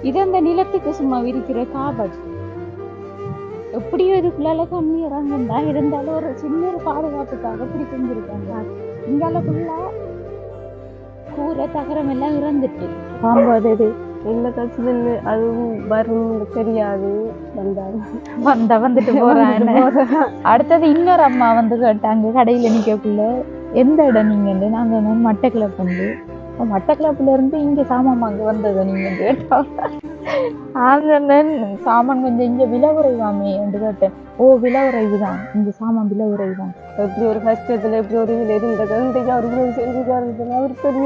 இது அந்த நிலத்துக்கு சும்மா விரிக்கிற காபட். எப்படியோ இதுக்குள்ளால தண்ணி இறங்கும் தான், இருந்தாலும் ஒரு சின்ன ஒரு பாதுகாப்புக்காக இப்படி செஞ்சிருக்காங்க. இங்கால ஃபுல்லா கூரை தகரம் எல்லாம் இறந்துட்டு பாம்பு அது இல்லை கட்சி அதுவும் வரும் தெரியாது. வந்துட்டு போறாங்க. அடுத்தது இன்னொரு அம்மா வந்து கேட்டாங்க கடையில நிக்கக்குள்ள, எந்த இடம் நீங்க? நாங்க மட்டக்கிளப்பு வந்து, மட்டக்கிளப்புல இருந்து இங்க சாமான் அங்க வந்தது நீங்க கேட்டாங்க. சாமான் கொஞ்சம் இங்க விலை உறைவாமே என்று கேட்டேன். ஓ விலை உறைவுதான், இங்க சாமான் விலை உறைவுதான். எப்படி ஒரு கஷ்டத்துல எப்படி ஒரு இதுல இருந்த குழந்தைக்கு அவருக்கு செஞ்சுக்காரு அவர் பெரிய.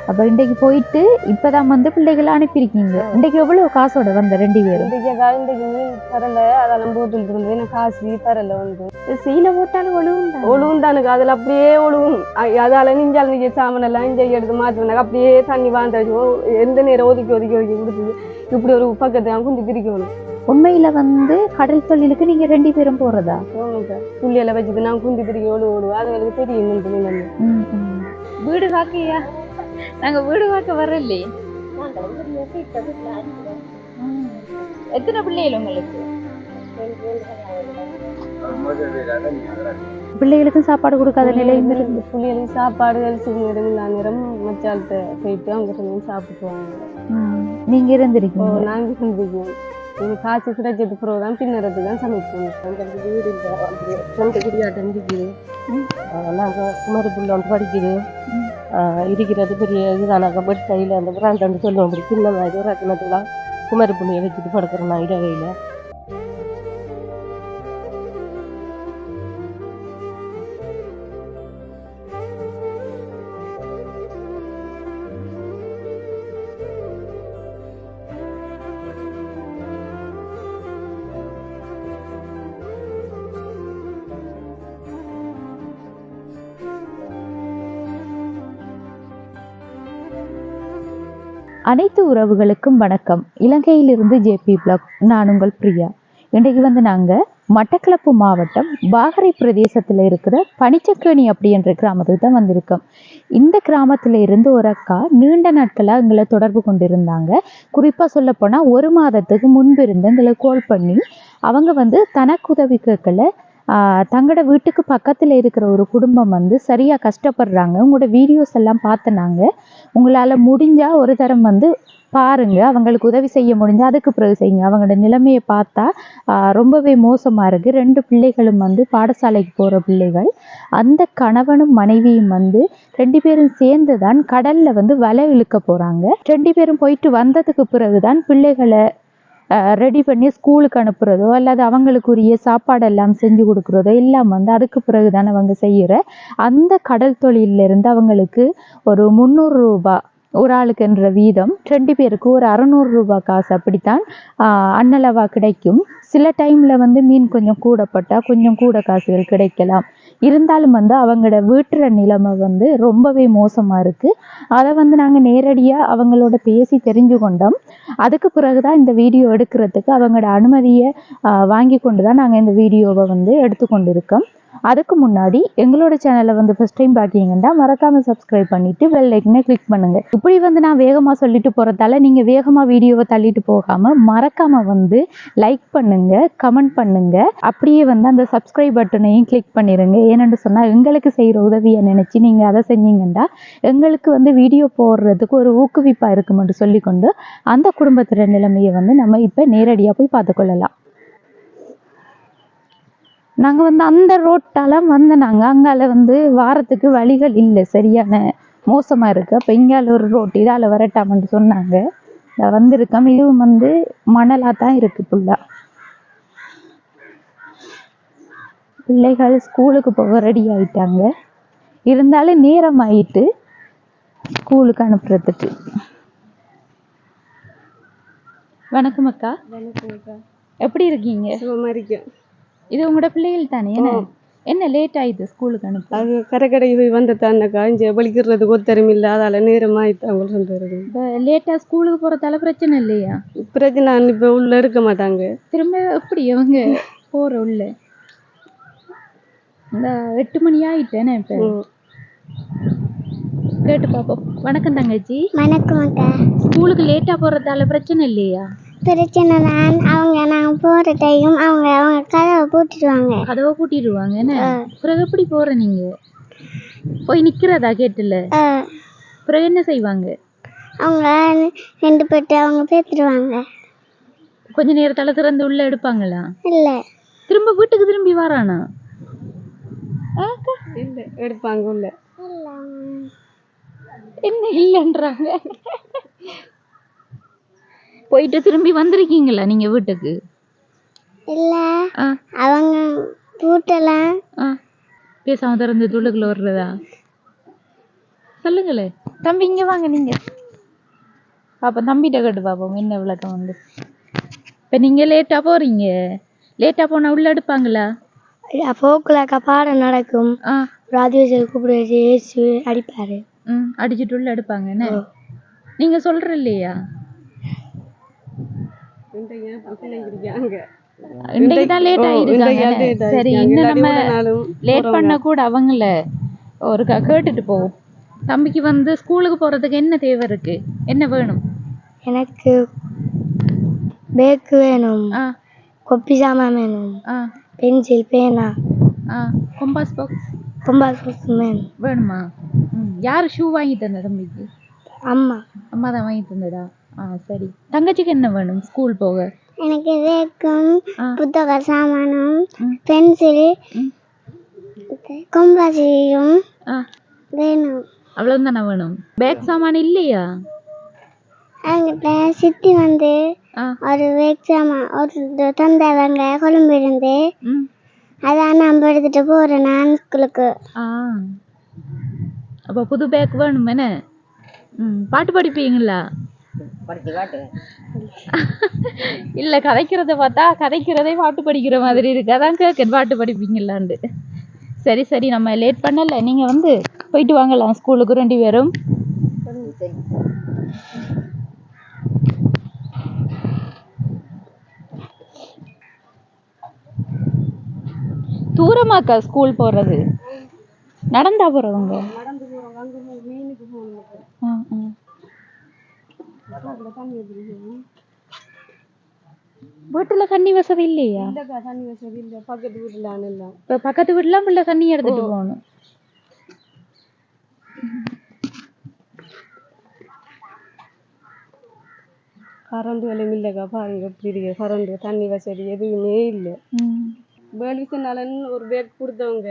அப்ப இன்றைக்கு போயிட்டு இப்பதான் வந்து பிள்ளைகளை அனுப்பியிருக்கீங்க. இன்றைக்கு எவ்வளவு காசோட வந்த 2 பேரும்? இன்றைக்கு மீன் தரல, அதெல்லாம் போட்டுட்டு இருந்தது. எனக்கு காசு தரல வந்து சீலை போட்டாலும் ஒழுவும் தானுக்கு அதுல அப்படியே ஒழுவும். அதால நெஞ்சால் நீங்க சாமன் எல்லாம் இஞ்சை எடுத்து மாற்றுனாங்க. அப்படியே தண்ணி வாழ்ந்து எந்த நேரம் ஒதுக்கி கொடுத்து இப்படி ஒரு பக்கத்தை கொஞ்சம் பிரிக்கணும். உண்மையில வந்து கடல் தொழிலுக்கு நீங்க 2 பேரும் போறதா? புள்ளியெல்லாம் வச்சுட்டு நான் குந்தி பிரிக்க ஓடுவோம். அது எனக்கு தெரியும். வீடு வாக்கையா? நாங்க வீடு பார்க்க வரல. எத்தனை பிள்ளைகள் உங்களுக்கு? பிள்ளைகளுக்கும் சாப்பாடு கொடுக்காத நிலையும் இருந்து பிள்ளைகளுக்கு சாப்பாடு நேரம் மச்சால்கிட்ட போயிட்டு அவங்க சாப்பிட்டுவாங்க. நீங்க இருந்திருக்கீங்க? நாங்க இருந்திருக்கோம். நீங்க காய்ச்சி கிடைச்சது பிறகுதான் பின்னறதுக்கு தான் சமைப்போம். வீடு குடியாட்டம் இருக்குது. நாங்க குமரி புள்ள வந்து படிக்குது இருக்கிறது பெரிய இதுதானாக்கா. பெட் கையில் அந்த பிராண்ட் சொல்லுவோம். அப்படி சின்ன மாதிரி ஒரு அக்கினத்துலாம் குமரி புள்ளியை வச்சுட்டு படுக்கிறோம் நான் இடவையில். அனைத்து உறவுகளுக்கும் வணக்கம். இலங்கையிலிருந்து ஜேபி பிளாக். நான் உங்கள் பிரியா. இன்றைக்கு வந்து நாங்கள் மட்டக்களப்பு மாவட்டம் வாகரை பிரதேசத்தில் இருக்கிற பனிச்சக்கேணி அப்படின்ற கிராமத்துக்கு தான் வந்திருக்கோம். இந்த கிராமத்தில் இருந்து ஒரு அக்கா நீண்ட நாட்களாக எங்களை தொடர்பு கொண்டிருந்தாங்க. குறிப்பாக சொல்லப்போனால் 1 மாதத்துக்கு முன்பு இருந்து எங்களை கால் பண்ணி அவங்க வந்து தனக்கு உதவி கேட்கல, தங்களோட வீட்டுக்கு பக்கத்தில் இருக்கிற ஒரு குடும்பம் வந்து சரியாக கஷ்டப்படுறாங்க, உங்களோட வீடியோஸ் எல்லாம் பார்த்தனாங்க, உங்களால் முடிஞ்சால் ஒரு தரம் வந்து பாருங்கள், அவங்களுக்கு உதவி செய்ய முடிஞ்சால் அதுக்கு பிறகு செய்யுங்க, அவங்களோட நிலைமையை பார்த்தா ரொம்பவே மோசமாக இருக்குது. 2 பிள்ளைகளும் வந்து பாடசாலைக்கு போகிற பிள்ளைகள். அந்த கணவனும் மனைவியும் வந்து 2 பேரும் சேர்ந்து தான் கடலில் வந்து வலை இழுக்க போகிறாங்க. 2 பேரும் போயிட்டு வந்ததுக்கு பிறகு தான் பிள்ளைகளை ரெடி பண்ணி ஸ்கூலுக்கு அனுப்புறதோ அல்லது அவங்களுக்குரிய சாப்பாடெல்லாம் செஞ்சு கொடுக்குறதோ எல்லாம் வந்து அதுக்கு பிறகு தான் அவங்க செய்கிற அந்த கடல் தொழிலிருந்து அவங்களுக்கு ஒரு 300 ரூபாய் ஒரு ஆளுக்குன்ற வீதம் 2 பேருக்கு ஒரு 600 ரூபாய் காசு அப்படித்தான் அன்னளவாக கிடைக்கும். சில டைமில் வந்து மீன் கொஞ்சம் கூடப்பட்டால் கொஞ்சம் கூட காசுகள் கிடைக்கலாம். இருந்தாலும் வந்து அவங்களோட வீட்டுற நிலைமை வந்து ரொம்பவே மோசமாக இருக்குது. அதை வந்து நாங்கள் நேரடியாக அவங்களோட பேசி தெரிஞ்சு கொண்டோம். அதுக்கு பிறகு தான் இந்த வீடியோ எடுக்கிறதுக்கு அவங்களோட அனுமதியை வாங்கி கொண்டு தான் நாங்கள் இந்த வீடியோவை வந்து எடுத்துக்கொண்டு இருக்கோம். அதுக்கு முன்னாடி எங்களோட சேனலை வந்து ஃபர்ஸ்ட் டைம் பார்த்தீங்கன்னா மறக்காமல் சப்ஸ்கிரைப் பண்ணிவிட்டு பெல் ஐக்கனை கிளிக் பண்ணுங்கள். இப்படி வந்து நான் வேகமாக சொல்லிட்டு போகிறதால நீங்கள் வேகமாக வீடியோவை தள்ளிட்டு போகாமல் மறக்காமல் வந்து லைக் பண்ணுங்கள், கமெண்ட் பண்ணுங்கள், அப்படியே வந்து அந்த சப்ஸ்கிரைப் பட்டனையும் கிளிக் பண்ணிடுங்க. ஏன்னு சொன்னால் எங்களுக்கு செய்கிற உதவியை நினச்சி நீங்கள் அதை செஞ்சீங்கன்னா எங்களுக்கு வந்து வீடியோ போடுறதுக்கு ஒரு ஊக்குவிப்பாக இருக்குமென்று சொல்லிக்கொண்டு அந்த குடும்பத்தோட நிலைமையை வந்து நம்ம இப்போ நேரடியாக போய் பார்த்துக்கொள்ளலாம். நாங்கள் வந்து அந்த ரோட்டால் வந்து நாங்கள் அங்கால வந்து வாரத்துக்கு வழிகள் இல்லை, சரியான மோசமாக இருக்குது. அப்போ இங்கால ஒரு ரோட்டு இதால் வரட்டாமன்னு சொன்னாங்க. வந்திருக்கோம். இதுவும் வந்து மணலாக தான் இருக்குது ஃபுல்லாக. பிள்ளைகள் ஸ்கூலுக்கு போக ரெடி ஆகிட்டாங்க. இருந்தாலும் நேரம் ஆகிட்டு ஸ்கூலுக்கு அனுப்புறதுக்கு. வணக்கம் அக்கா. வணக்கம் அக்கா. எப்படி இருக்கீங்க? சுகமாக இருக்கேன். இது உங்களோட பிள்ளைகள் தானே? என்ன லேட் ஆயிடுது ஸ்கூலுக்கு அனுப்ப? அது கரைக்கடை இது வந்துட்டான்னாக்கா இங்கே வலிக்கிறதுக்கு ஒத்தரம் இல்லை, அதால் நேரம் ஆயிட்டு அவங்க சொல்கிறது. இப்போ லேட்டாக ஸ்கூலுக்கு போகிறதால பிரச்சனை இல்லையா? பிரச்சனை இப்போ உள்ள எடுக்க மாட்டாங்க. திரும்ப எப்படி அவங்க போகிற உள்ள? இந்த 8 மணி ஆயிட்டேனே இப்போ. கேட்டு பார்ப்போம். வணக்கம் தங்கச்சி. வணக்கம் அக்கா. ஸ்கூலுக்கு லேட்டாக போகிறதால பிரச்சனை இல்லையா? பிரச்சனை தான். நாங்கள் போகிற டைம் அவங்க கதவை பூட்டிடுவாங்க. கதவை பூட்டிடுவாங்க என்ன? பிறகு எப்படி போகிற நீங்கள்? போய் நிற்கிறதா கேட்டில்? பிறகு என்ன செய்வாங்க? அவங்க 2 பேர்ட்டு அவங்க பேசிடுவாங்க. கொஞ்ச நேரத்தால் திறந்து உள்ளே எடுப்பாங்களா? இல்லை, திரும்ப வீட்டுக்கு திரும்பி வரானா? இல்லை, எடுப்பாங்க உள்ள. என்ன இல்லைன்றாங்க? போயிட்டு திரும்பி வந்திருக்கீங்களா நீங்க வீட்டுக்கு? இல்லை, அவங்க பூட்டலாம். பேசாம திறந்து துள்ளுக்குள்ள வர்றதா? சொல்லுங்களே தம்பி, இங்க வாங்க நீங்க. பாப்பா தம்பிகிட்ட கேட்டு பாப்போம் என்ன விளக்கம் வந்து. இப்ப நீங்க லேட்டா போறீங்க, லேட்டா போனா உள்ள எடுப்பாங்களா? போக்குலாக்கா பாடம் நடக்கும். ராஜேஸ்வரி கூப்பிட ஏசு அடிப்பாரு. அடிச்சுட்டு உள்ள எடுப்பாங்க என்ன? நீங்க சொல்ற இல்லையா? இன்னைக்கு தான் லேட் ஆயிருக்காங்க. சரி, இன்னும் நம்ம லேட் பண்ண கூட அவங்கள ஒரு கேட்டுட்டு போவோம். தம்பிக்கு வந்து ஸ்கூலுக்கு போறதுக்கு என்ன தேவை இருக்கு, என்ன வேணும்? எனக்கு பேக் வேணும், கொப்பி சாமான் வேணும், பென்சில், பேனா, கொம்பாஸ் பாக்ஸ் வேணுமா? யார் ஷூ வாங்கி தந்த தம்பிக்கு? அம்மா. அம்மா தான் வாங்கி தந்ததா? சரி. தங்கச்சிக்கு என்ன வேணும் ஸ்கூல் போக? எனக்கு பேக்கும் புத்தக சாமானும் பென்சில் கொம்பாஸும் வேணும். அவ்வளவுதானே வேணும்? பேக் சாமான் இல்லையா? சித்தி வந்து ஒரு பேக் சாமான் ஒரு தந்தவங்க கொழும்பு இருந்து, அதான் நம்ம எடுத்துட்டு போறேன் நான் ஸ்கூலுக்கு. அப்ப புது பேக் வேணும் என்ன? பாட்டு படிப்பீங்களா? இல்ல, கதைக்கிறத பார்த்தா கதைக்கிறதே பாட்டு படிக்கிற மாதிரி இருக்கு, அதான் கேட்க பாட்டு படிப்பீங்களான்னு. சரி சரி, நம்ம லேட் பண்ணல, நீங்க வந்து போயிட்டு வாங்கலாம் ஸ்கூலுக்கு 2 பேரும். தூரமாக்கா ஸ்கூல் போறது? நடந்தா போறவங்க? வீட்டுல தண்ணி வசதி இல்லையா? தண்ணி வசதி இல்லை, பக்கத்து வீட்டுல இல்லை. இப்ப பக்கத்து வீட்டுலாம் பிள்ளை தண்ணி எடுத்துட்டு போகணும். கரண்ட் வேலையும் இல்லைக்கா, பாருங்க எப்படி இருக்கு கரண்ட், தண்ணி வசதி எதுவுமே இல்லை. பேல்விசனாலன் ஒரு பேக் கொடுத்தவங்க,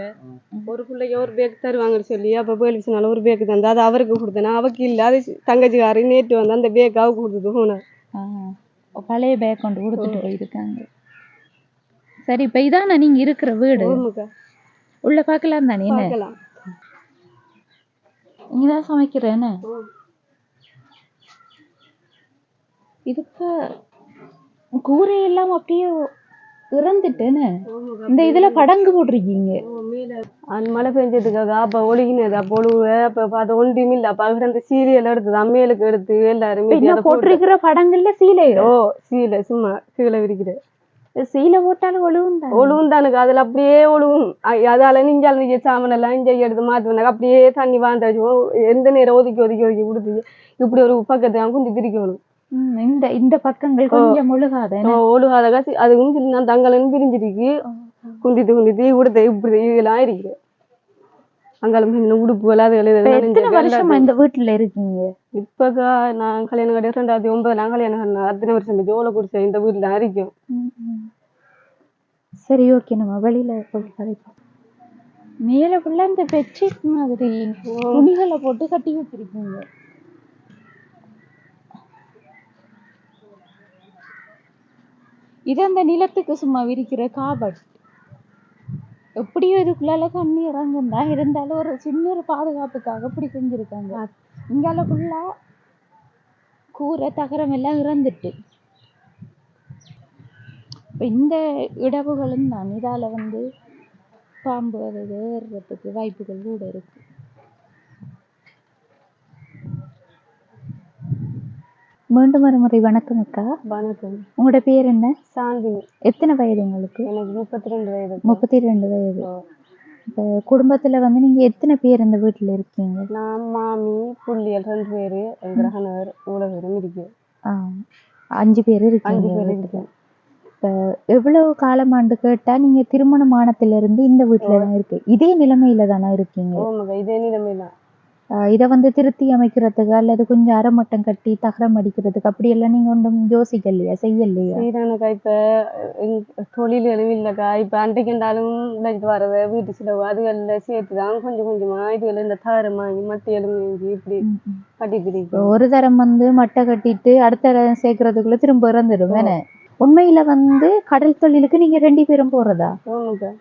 ஒரு பிள்ளைக்கு ஒரு பேக் தருவாங்கன்னு சொல்லி, அப்போ பேல்விசனால ஒரு பேக் தந்தா அது அவருக்கு கொடுத்தேன்னா அவருக்கு இல்லை, அது தங்கச்சிக்காரி நேற்று வந்து அந்த பேக் அவ கொடுத்துட்டு போனேன். பழைய பேக் கொண்டு கொடுத்துட்டு போயிருக்காங்க. சரி, இப்ப இதான நீங்க இருக்கிற வீடு? உள்ள பாக்கலாம் தானே? இங்கதான் சமைக்கிறேன்னு இதுக்கு கூரையெல்லாம் அப்படியே இறந்துட்டேன்னு இந்த இதுல படங்கு போட்டிருக்கீங்க. மழை பெஞ்சதுக்காக அப்ப ஒழுகினது, அப்போ ஒழுகுவ அப்ப பார்த்து ஒன்றுமே இல்லை. அப்ப அந்த சீரியல் எடுத்தது அம்மையலுக்கு எடுத்து எல்லாருமே போட்டிருக்கிற படங்கள்ல சீலையோ? சீலை சும்மா கீழே விரிக்கிற சீலை போட்டாலும் ஒழுகும் தானுக்கு, அதுல அப்படியே ஒழுகும். அதால நீங்க சாமன் எல்லாம் இஞ்ச எடுத்து மாத்தி வந்தாங்க, அப்படியே தண்ணி வாழ்ந்து எந்த நேரம் ஒதுக்கி ஒதுக்கி ஒதுக்கி கொடுத்து இப்படி ஒரு பக்கத்தை கொஞ்சம் திரிக்கணும். இந்த பக்கங்கள் கொஞ்சம் ஒழுகாத அதுவும் சொல்லி நான் தங்கலன்னு பிரிஞ்சிருக்கு, குந்திட்டு கொடுத்த இப்படி இதெல்லாம் இருக்கு. அங்காலும் உடுப்புகள் வருஷமா இந்த வீட்டுல இருக்கீங்க? இப்பக்கா நான் கல்யாணம் கட்டி 2009 கல்யாணம், அத்தனை வருஷம் ஜோலை குடிச்ச இந்த வீட்டுல இருக்கும். சரி, ஓகே, நம்ம வெளியில போய் கதைப்போம். மேல ஃபுல்லா இந்த பெட்ஷீட் மாதிரி துணிகளை போட்டு கட்டி வச்சிருக்கீங்க. இது அந்த நிலத்துக்கு சும்மா விரிக்கிற காபட். எப்படியும் இதுக்குள்ளால தண்ணி இறங்கும் தான், இருந்தாலும் ஒரு சின்ன ஒரு பாதுகாப்புக்காக இப்படி செஞ்சிருக்காங்க. இங்கால ஃபுல்லா கூரை தகரம் எல்லாம் இறந்துட்டு, இப்போ இந்த இடவுகளும் தான் இதால வந்து பாம்பு ஏறுறதுக்கு வாய்ப்புகள் கூட இருக்கு. மீண்டும் ஒரு முறை வணக்கம் அக்கா. வணக்கம். உங்களோட பேர் என்ன? சாந்தினி. எத்தனை வயது உங்களுக்கு? எனக்கு 32 வயது. 32 வயது. இப்போ குடும்பத்துல வந்து நீங்க எத்தனை பேர் இந்த வீட்டுல இருக்கீங்க? நான் மாமி புள்ளியல் 2 பேரு எங்க கணவர் இவ்வளவு பேரும் இருக்கு. 5 பேர் 5 இருக்கீங்க பேர் வீட்டுல. இருக்கு. இப்போ எவ்வளவு காலமாண்டு கேட்டா நீங்க திருமணமானத்துல இருந்து இந்த வீட்டுல தான் இருக்கு, இதே நிலைமையில தானே இருக்கீங்க? ஓமக்கா இதே நிலைமைதான். இதை வந்து திருத்தி அமைக்கிறதுக்கு அல்லது கொஞ்சம் அரைமட்டம் கட்டி தகரம் அடிக்கிறதுக்கு அப்படியெல்லாம் நீங்க ஒன்றும் யோசிக்கலையா, செய்யலையா? செய்யறானுக்கா இப்ப தொழில்களும் இல்லக்கா. இப்ப அன்றைக்குண்டாலும் உழைச்சிட்டு வரவ வீட்டு செலவு அதுகள்ல சேர்த்துதான் கொஞ்சம் கொஞ்சமா இதுகள் இந்த தாரம் வாங்கி மட்டை எலும்பி இப்படி கட்டிட்டு இப்போ ஒரு தரம் வந்து மட்டை கட்டிட்டு அடுத்த தரம் சேர்க்கறதுக்குள்ள திரும்ப இறந்துடும் வேணே. உண்மையில வந்து கடல் தொழிலுக்கு நீங்க 2 பேரும் போறதா? ஓமக்கா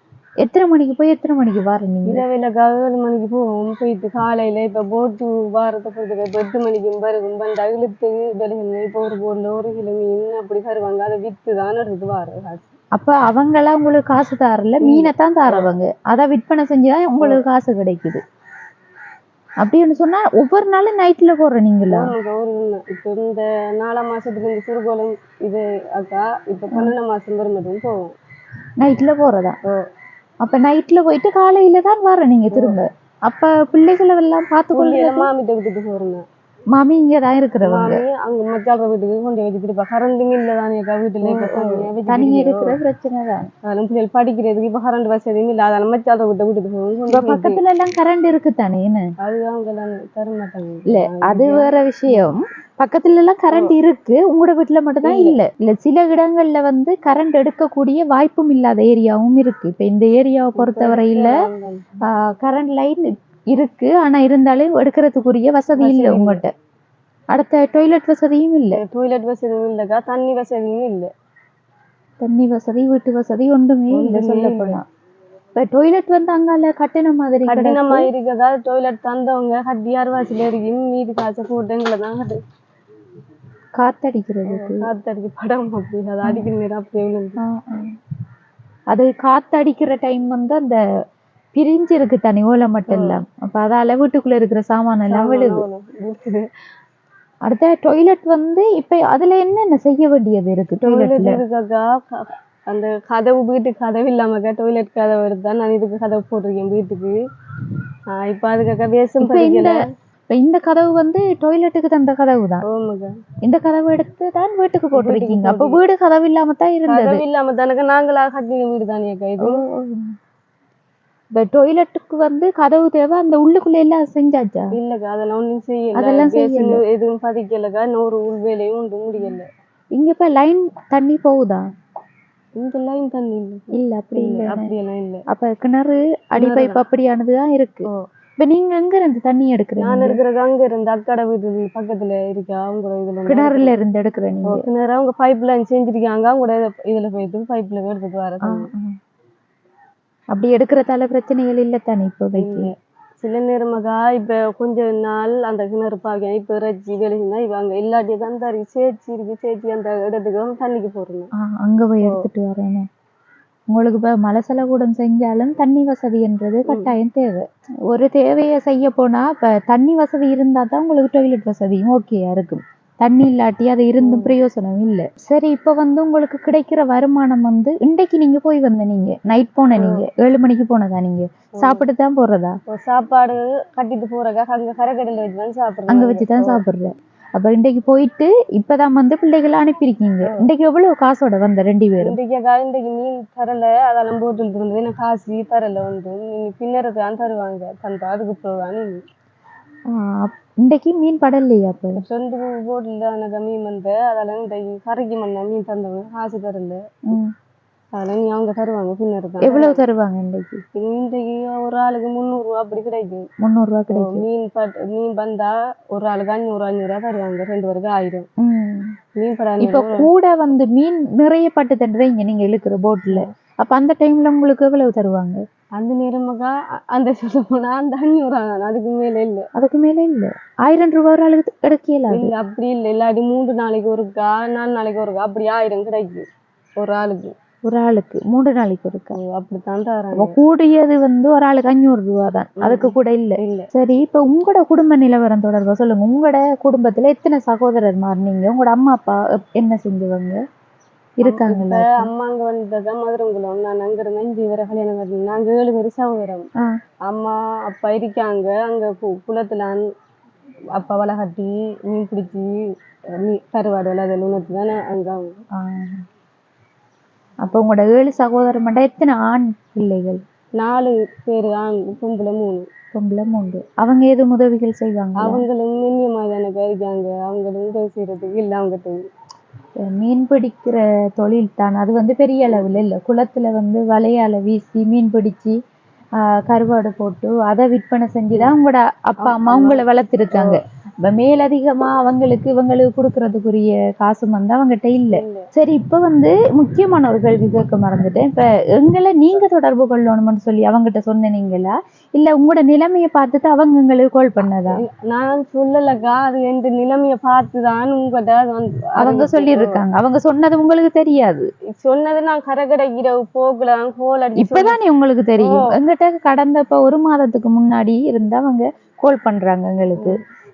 எத்தனை மணிக்கு போய் எத்தனை மணிக்கு வர நீங்க? இரவிலக்கா 7 மணிக்கு போவோம். போயிட்டு காலையில இப்ப போட்டு வாரத்தை பொறுத்து இப்ப 8 மணிக்கும் பிறகும் வந்து இழுத்து வெளியே இப்போ ஒரு போர்ல 1 கிலோ மீன் அப்படி தருவாங்க. அதை வித்து தான் எடுத்து வார காசு. அப்ப அவங்கெல்லாம் உங்களுக்கு காசு தாரல, மீனை தான் தாரவங்க, அதை விற்பனை செஞ்சுதான் உங்களுக்கு காசு கிடைக்குது. அப்படின்னு சொன்னா ஒவ்வொரு நாளும் நைட்ல போற நீங்களா? இப்ப இந்த 4ஆம் மாசத்துக்கு இந்த சிறுகோளம் இது அக்கா இப்ப 12ஆம் மாசம் வரும்போதும் போவோம். நைட்ல போறதா? அப்ப நைட்ல போயிட்டு காலையில தான் வர நீங்க திரும்ப. அப்ப பிள்ளைகளை எல்லாம் பார்த்துக்கொள்ள மாமிட்ட விட்டுட்டு போறேன். மாமி இங்கதான் இருக்கிறவங்க. மாமி அங்க மச்சாள வீட்டுக்கு கொண்டு வச்சுட்டு கரண்ட் இல்லதானே வீட்டுல தனியா இருக்கிற பிரச்சனை தான். அதெல்லாம் பிள்ளைகள் படிக்கிறதுக்கு இப்ப கரண்ட் வசதியும் இல்ல. அதெல்லாம் மச்சாள வீட்டை விட்டுட்டு போவோம். பக்கத்துல எல்லாம் கரண்ட் இருக்கு தானேன்னு? அதுதான் அவங்க எல்லாம் தர மாட்டாங்க. இல்ல அது வேற விஷயம். பக்கத்துல எல்லாம் கரண்ட் இருக்கு, உங்களோட வீட்டுல மட்டும் தான் இல்ல. இல்ல சில இடங்கள்ல வந்து கரண்ட் எடுக்கக்கூடிய வாய்ப்பும் இல்லாத ஏரியாவும் இருக்கு. இப்ப இந்த ஏரியாவை பொறுத்தவரையில கரண்ட் லைன் இருக்கு, ஆனா இருந்தாலும் எடுக்கிறதுக்குரிய வசதி இல்லை உங்கள்கிட்ட. அடுத்த டொய்லெட் வசதியும் இல்லை. டொய்லெட் வசதியும் இல்லக்கா, தண்ணி வசதியும் இல்லை. தண்ணி வசதி வீட்டு வசதி ஒன்றுமே இல்லை சொல்ல போனா. இப்ப டொய்லெட் வந்து அங்கால கட்டின மாதிரி கட்டினமா இருக்கதா டொய்லெட் தந்தவங்க கட்டியார் வாசில இருக்கு. மீது காய்ச்ச போட்டங்களை தான் காத்தடிக்கிறதுக்கு. காத்தடிக்க படம் அப்படி அதை அடிக்கிற நேரம் அப்படியே அது காத்தடிக்கிற டைம் வந்து அந்த பிரிஞ்சு இருக்கு தனி ஓலை மட்டும் எல்லாம். அப்ப அதால வீட்டுக்குள்ள இருக்கிற சாமான எல்லாம் விழுது. அடுத்த டொய்லெட் வந்து இப்ப அதுல என்னென்ன செய்ய வேண்டியது இருக்கு? டொய்லெட்ல இருக்காக்கா அந்த கதவு வீட்டுக்கு கதவு இல்லாமக்கா டொய்லெட் கதவு எடுத்தா நான் இதுக்கு கதவு போட்டிருக்கேன் வீட்டுக்கு. இப்ப அதுக்காக வேஷம் இந்த கதவு வந்து டொய்லெட்டுக்கு தந்த கதவு தான். இந்த கதவு எடுத்து தான் வீட்டுக்கு போட்டிருக்கீங்க. அப்ப வீடு கதவு இல்லாம தான் இருந்தது. கதவு இல்லாம தானக்கா நாங்களா கட்டின வீடு தானேக்கா இது. இப்ப டொய்லெட்டுக்கு வந்து கதவு தேவை, அந்த உள்ளுக்குள்ள எல்லாம் செஞ்சாச்சா? இல்லக்கா அதெல்லாம் ஒண்ணும் செய்யல. அதெல்லாம் செய்யல, எதுவும் பதிக்கலக்கா. இன்னொரு உள் வேலையும் உண்டு முடியல. இங்க இப்ப லைன் தண்ணி போகுதா? இந்த லைன் தண்ணி இல்ல அப்படி இல்ல, அப்படியெல்லாம் இல்ல. அப்ப கிணறு அடிப்பைப்பு அப்படியானதுதான் இருக்கு. இப்ப நீங்க எங்க இருந்து தண்ணி எடுக்கிறீங்க? நான் எடுக்கிறது அங்க இருந்து அக்கடை வீட்டு பக்கத்துல இருக்கா அவங்க இதுல கிணறுல இருந்து எடுக்கிறீங்க. கிணறு அவங்க பைப் லைன் செஞ்சிருக்காங்க. அவங்க இதுல போயிட்டு பைப்ல எடுத்துட்டு வர. அப்படி எடுக்கிறதால பிரச்சனைகள் இல்ல தானே இப்போதைக்கு? சில நேரமாக்கா இப்ப கொஞ்ச நாள் அந்த கிணறு பாக்க இப்ப இறைச்சி வெளிச்சுன்னா இவங்க எல்லாத்தையும் கந்தாரி சேச்சி இருக்கு, சேச்சி அந்த இடத்துக்கு தண்ணிக்கு போறேன். அங்க போய் எடுத்துட்டு வரேன்னு. உங்களுக்கு இப்ப மலசலகூடம் செஞ்சாலும் தண்ணி வசதி என்றது கட்டாயம் தேவை. ஒரு தேவையை செய்ய போனா இப்ப தண்ணி வசதி இருந்தா தான் உங்களுக்கு டொய்லெட் வசதியும் ஓகேயா இருக்கும். தண்ணி இல்லாட்டி அது இருந்தும் பிரயோசனம் இல்லை. சரி, இப்ப வந்து உங்களுக்கு கிடைக்கிற வருமானம் வந்து இன்றைக்கு நீங்க போய் வந்த நீங்க நைட் போன நீங்க 7 மணிக்கு போனதா? நீங்க சாப்பிட்டு தான் போறதா? சாப்பாடு கட்டிட்டு போறக்கா அங்க கரைக்கடையில வச்சுதான் சாப்பிடுறேன். அங்க வச்சுதான் சாப்பிடுறேன். அப்ப இன்றைக்கு போயிட்டு இப்பதான் வந்து பிள்ளைகளை அனுப்பியிருக்கீங்க. இன்றைக்கு எவ்வளவு காசோட வந்த 2 பேரும்? இன்றைக்கு மீன் தரல, அதெல்லாம் போட்டு இருந்தது. எனக்கு காசு தரல வந்து பின்னருக்கு தான் தருவாங்க. தந்தா அதுக்கு போவான். இன்றைக்கு மீன் படலையா? அப்ப 2 போட்டுல எனக்கு மீன் வந்து அதெல்லாம் இன்றைக்கு கரைக்கு மண்ண மீன் தந்தவங்க காசு தரல. அதெல்லாம் நீ அவங்க தருவாங்க பின்னருக்கு. எவ்வளவு தருவாங்க இன்றைக்கு? இன்றைக்கு ஒரு ஆளுக்கு 300 ரூபா அப்படி கிடைக்கும். 300 ரூபா கிடைக்கும். மீன் வந்தா ஒரு ஆளுக்கு 500 தருவாங்க. 2 பேருக்கு 1000. மீன் படம் இப்ப கூட வந்து மீன் நிறைய பட்டு தண்டுறீங்க நீங்க இழுக்கிற போட்ல. அப்ப அந்த டைம்ல உங்களுக்கு எவ்வளவு தருவாங்க? அந்த நேரமாக்கா அந்த சொல்ல போனா அந்த 500 அதுக்கு மேல இல்ல. அதுக்கு மேல இல்ல. 1000 ரூபாய் ஒரு ஆளுக்கு கிடைக்கல. இல்ல அப்படி இல்ல. இல்லாட்டி 3 நாளைக்கு ஒருக்கா 4 நாளைக்கு ஒருக்கா அப்படி 1000 கிடைக்கும் ஒரு ஆளுக்கு. ஒரு ஆளுக்கு 3 நாளைக்கு ஒருக்கா அப்படித்தான் தராங்க. கூடியது வந்து ஒரு ஆளுக்கு 500 ரூபா தான், அதுக்கு கூட இல்ல. சரி, இப்ப உங்களோட குடும்ப நிலவரம் தொடர்பா சொல்லுங்க. உங்களோட குடும்பத்துல எத்தனை சகோதரர் மாறினீங்க? உங்களோட அம்மா அப்பா என்ன செஞ்சவங்க? இருக்காங்களா? இப்ப அம்மா அங்க வந்ததான் மதுரங்குளம். நான் அங்க இருந்தேன். இங்க வர கல்யாணம் கட்டணும். நாங்க 7 பேர் சகோதரம். அம்மா அப்பா இருக்காங்க அங்க குளத்துல அப்பா வலை கட்டி மீன் பிடிச்சி கருவாடு அதெல்லாம் உணர்த்து தானே அங்க. அப்ப உங்களோட 7 சகோதரம் மட்டும் எத்தனை ஆண் பிள்ளைகள்? 4 பேர் ஆண், பொம்பளை 3. பொம்பளை 3. அவங்க எதுவும் உதவிகள் செய்வாங்க? அவங்களும் நின்னியமா தானே இருக்காங்க. அவங்களும் உதவி செய்யறதுக்கு இல்லை அவங்க. மீன் பிடிக்கிற தொழில் தான் அது வந்து பெரிய அளவில் இல்லை. குளத்துல வந்து வலையால வீசி மீன் பிடிச்சி கருவாடு போட்டு அதை விற்பனை செஞ்சுதான் உங்களோட அப்பா அம்மா உங்களை வளர்த்துருக்காங்க. இப்ப மேலதிகமா இவங்களுக்கு கொடுக்கறதுக்குரிய காசு வந்து அவங்ககிட்ட இல்லை. சரி, இப்ப வந்து முக்கியமான ஒரு கேள்வி கேட்க மறந்துட்டேன். இப்ப எங்களை நீங்க தொடர்பு கொள்ளணும்னு சொல்லி அவங்ககிட்ட சொன்னீங்களா, இல்ல உங்களோட நிலைமையை பார்த்துட்டு அவங்க எங்களுக்கு கால் பண்ணதா? நான் சொல்லலக்கா, அது எந்த நிலைமையை பார்த்துதான் உங்கள்கிட்ட அவங்க சொல்லியிருக்காங்க. அவங்க சொன்னது உங்களுக்கு தெரியாது? சொன்னது நான் கரகடைக்கிற போகலாம் கோல் அடி இப்பதானே உங்களுக்கு தெரியும். எங்கிட்ட கடந்தப்ப 1 மாதத்துக்கு முன்னாடி இருந்து அவங்க கால் பண்றாங்க.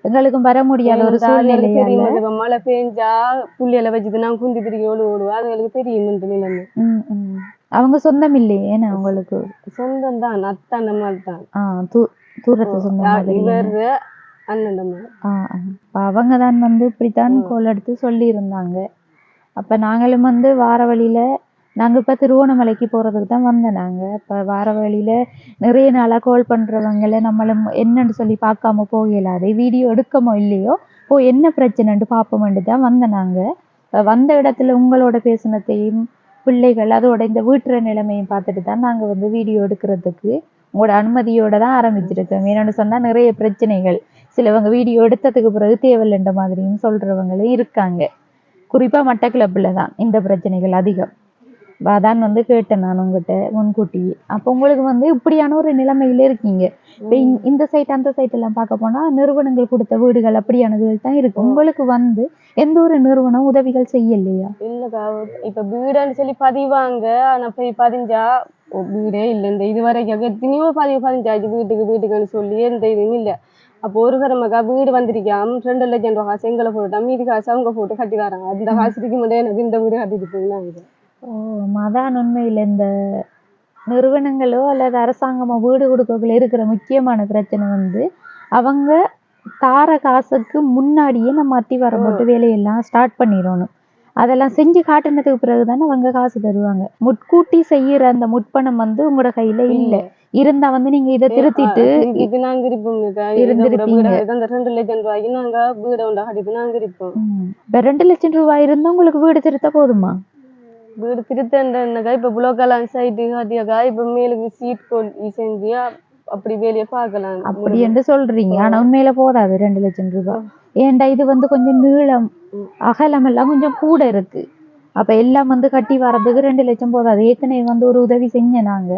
எங்களுக்கும் வர முடியாத ஒரு சூழ்நிலையால மழை பெஞ்சா புள்ளியில வச்சுட்டு நான் குந்தி திரிக்கி ஓடுவா அதுகளுக்கு தெரியும் நிலைமை. அவங்க சொந்தம் இல்லையே? அவங்களுக்கு சொந்தம் தான், அத்தாண்ட மாதிரி தான். தூரத்து சொந்தம். இவர் அண்ணன். அவங்க தான் வந்து இப்படித்தான் கோல் எடுத்து சொல்லி இருந்தாங்க. அப்ப நாங்களும் வந்து வார வழியில நாங்க இப்ப திருவோணமலைக்கு போறதுக்கு தான் வந்தோம். நாங்க இப்ப வார வழியில நிறைய நாளா கால் பண்றவங்களை நம்மளும் என்னன்னு சொல்லி பார்க்காம போகல. அதே வீடியோ எடுக்கமோ இல்லையோ என்ன பிரச்சனைன்னு பார்ப்போம்ட்டு தான் வந்தோம். நாங்க வந்த இடத்துல உங்களோட பேசினத்தையும் பிள்ளைகள் அதோட இந்த வீட்டுற நிலைமையும் பார்த்துட்டு தான் நாங்க வந்து வீடியோ எடுக்கிறதுக்கு உங்களோட அனுமதியோட தான் ஆரம்பிச்சிருக்கோம். என்னன்னு சொன்னா நிறைய பிரச்சனைகள் சிலவங்க வீடியோ எடுத்ததுக்கு பிறகு தேவையில்லைன்ற மாதிரியும் சொல்றவங்களும் இருக்காங்க. குறிப்பா மட்டக்களப்புல தான் இந்த பிரச்சனைகள் அதிகம். அதான் வந்து கேட்டேன் நான் உங்ககிட்ட முன்கூட்டி. அப்போ உங்களுக்கு வந்து இப்படியான ஒரு நிலைமையில இருக்கீங்க. இப்போ இந்த சைட் அந்த சைட் எல்லாம் பார்க்க போனா நிறுவனங்கள் கொடுத்த வீடுகள் அப்படியானதுகள் தான் இருக்கு. உங்களுக்கு வந்து எந்த ஒரு நிறுவனம் உதவிகள் செய்யலையா? இல்லக்கா, இப்ப வீடுன்னு சொல்லி பதிவாங்க. ஆனா போய் பதிஞ்சா வீடே இல்லை. இந்த இது வரைக்கும் எத்தனையோ பதிஞ்சாச்சு வீட்டுக்குன்னு சொல்லி எந்த இதுவும் இல்லை. அப்போ ஒரு தரமாக்கா வீடு வந்திருக்காம 2 லட்சம் ரூபா காசு எங்களை போட்டா மீதி காசு அவங்க போட்டு கட்டி வராங்க. அந்த காசுக்கு மட்டும் எனக்கு இந்த வீடு கட்டிட்டு போயினாங்க. அதான் உண்மையில் இந்த நிறுவனங்களோ அல்லது அரசாங்கமோ வீடு கொடுக்கக்குள்ள இருக்கிற முக்கியமான பிரச்சனை வந்து அவங்க தார காசுக்கு முன்னாடியே நம்ம அத்திவாரம் போட்டு வேலையெல்லாம் ஸ்டார்ட் பண்ணிடணும். அதெல்லாம் செஞ்சு காட்டினதுக்கு பிறகுதானே அவங்க காசு தருவாங்க. முட்கூட்டி செய்யற அந்த முற்பணம் வந்து உங்களோட கையில இல்லை. இருந்தா வந்து நீங்க இதை திருத்திட்டு நாங்க இருந்திருப்பீங்க. 2 லட்சம் ரூபாய்க்கு நாங்க வீடு உண்டா கட்டிட்டு நாங்க இருப்போம். 2 லட்சம் ரூபாய் இருந்தா உங்களுக்கு வீடு திருத்த போதுமா? வீடு திருத்தண்டா இப்ப புலோக்கெல்லாம் சைட்டு காட்டியாக்கா இப்ப மேலுக்கு சீட் போட்டு செஞ்சு அப்படி வேலையை பார்க்கலாம் அப்படி என்று சொல்றீங்க. ஆனா உண்மையில போதாது 2 லட்சம் ரூபாய். ஏன்டா இது வந்து கொஞ்சம் நீளம் அகலம் எல்லாம் கொஞ்சம் கூட இருக்கு. அப்ப எல்லாம் வந்து கட்டி வர்றதுக்கு 2 லட்சம் போதாது. ஏற்கனவே வந்து ஒரு உதவி செஞ்ச நாங்க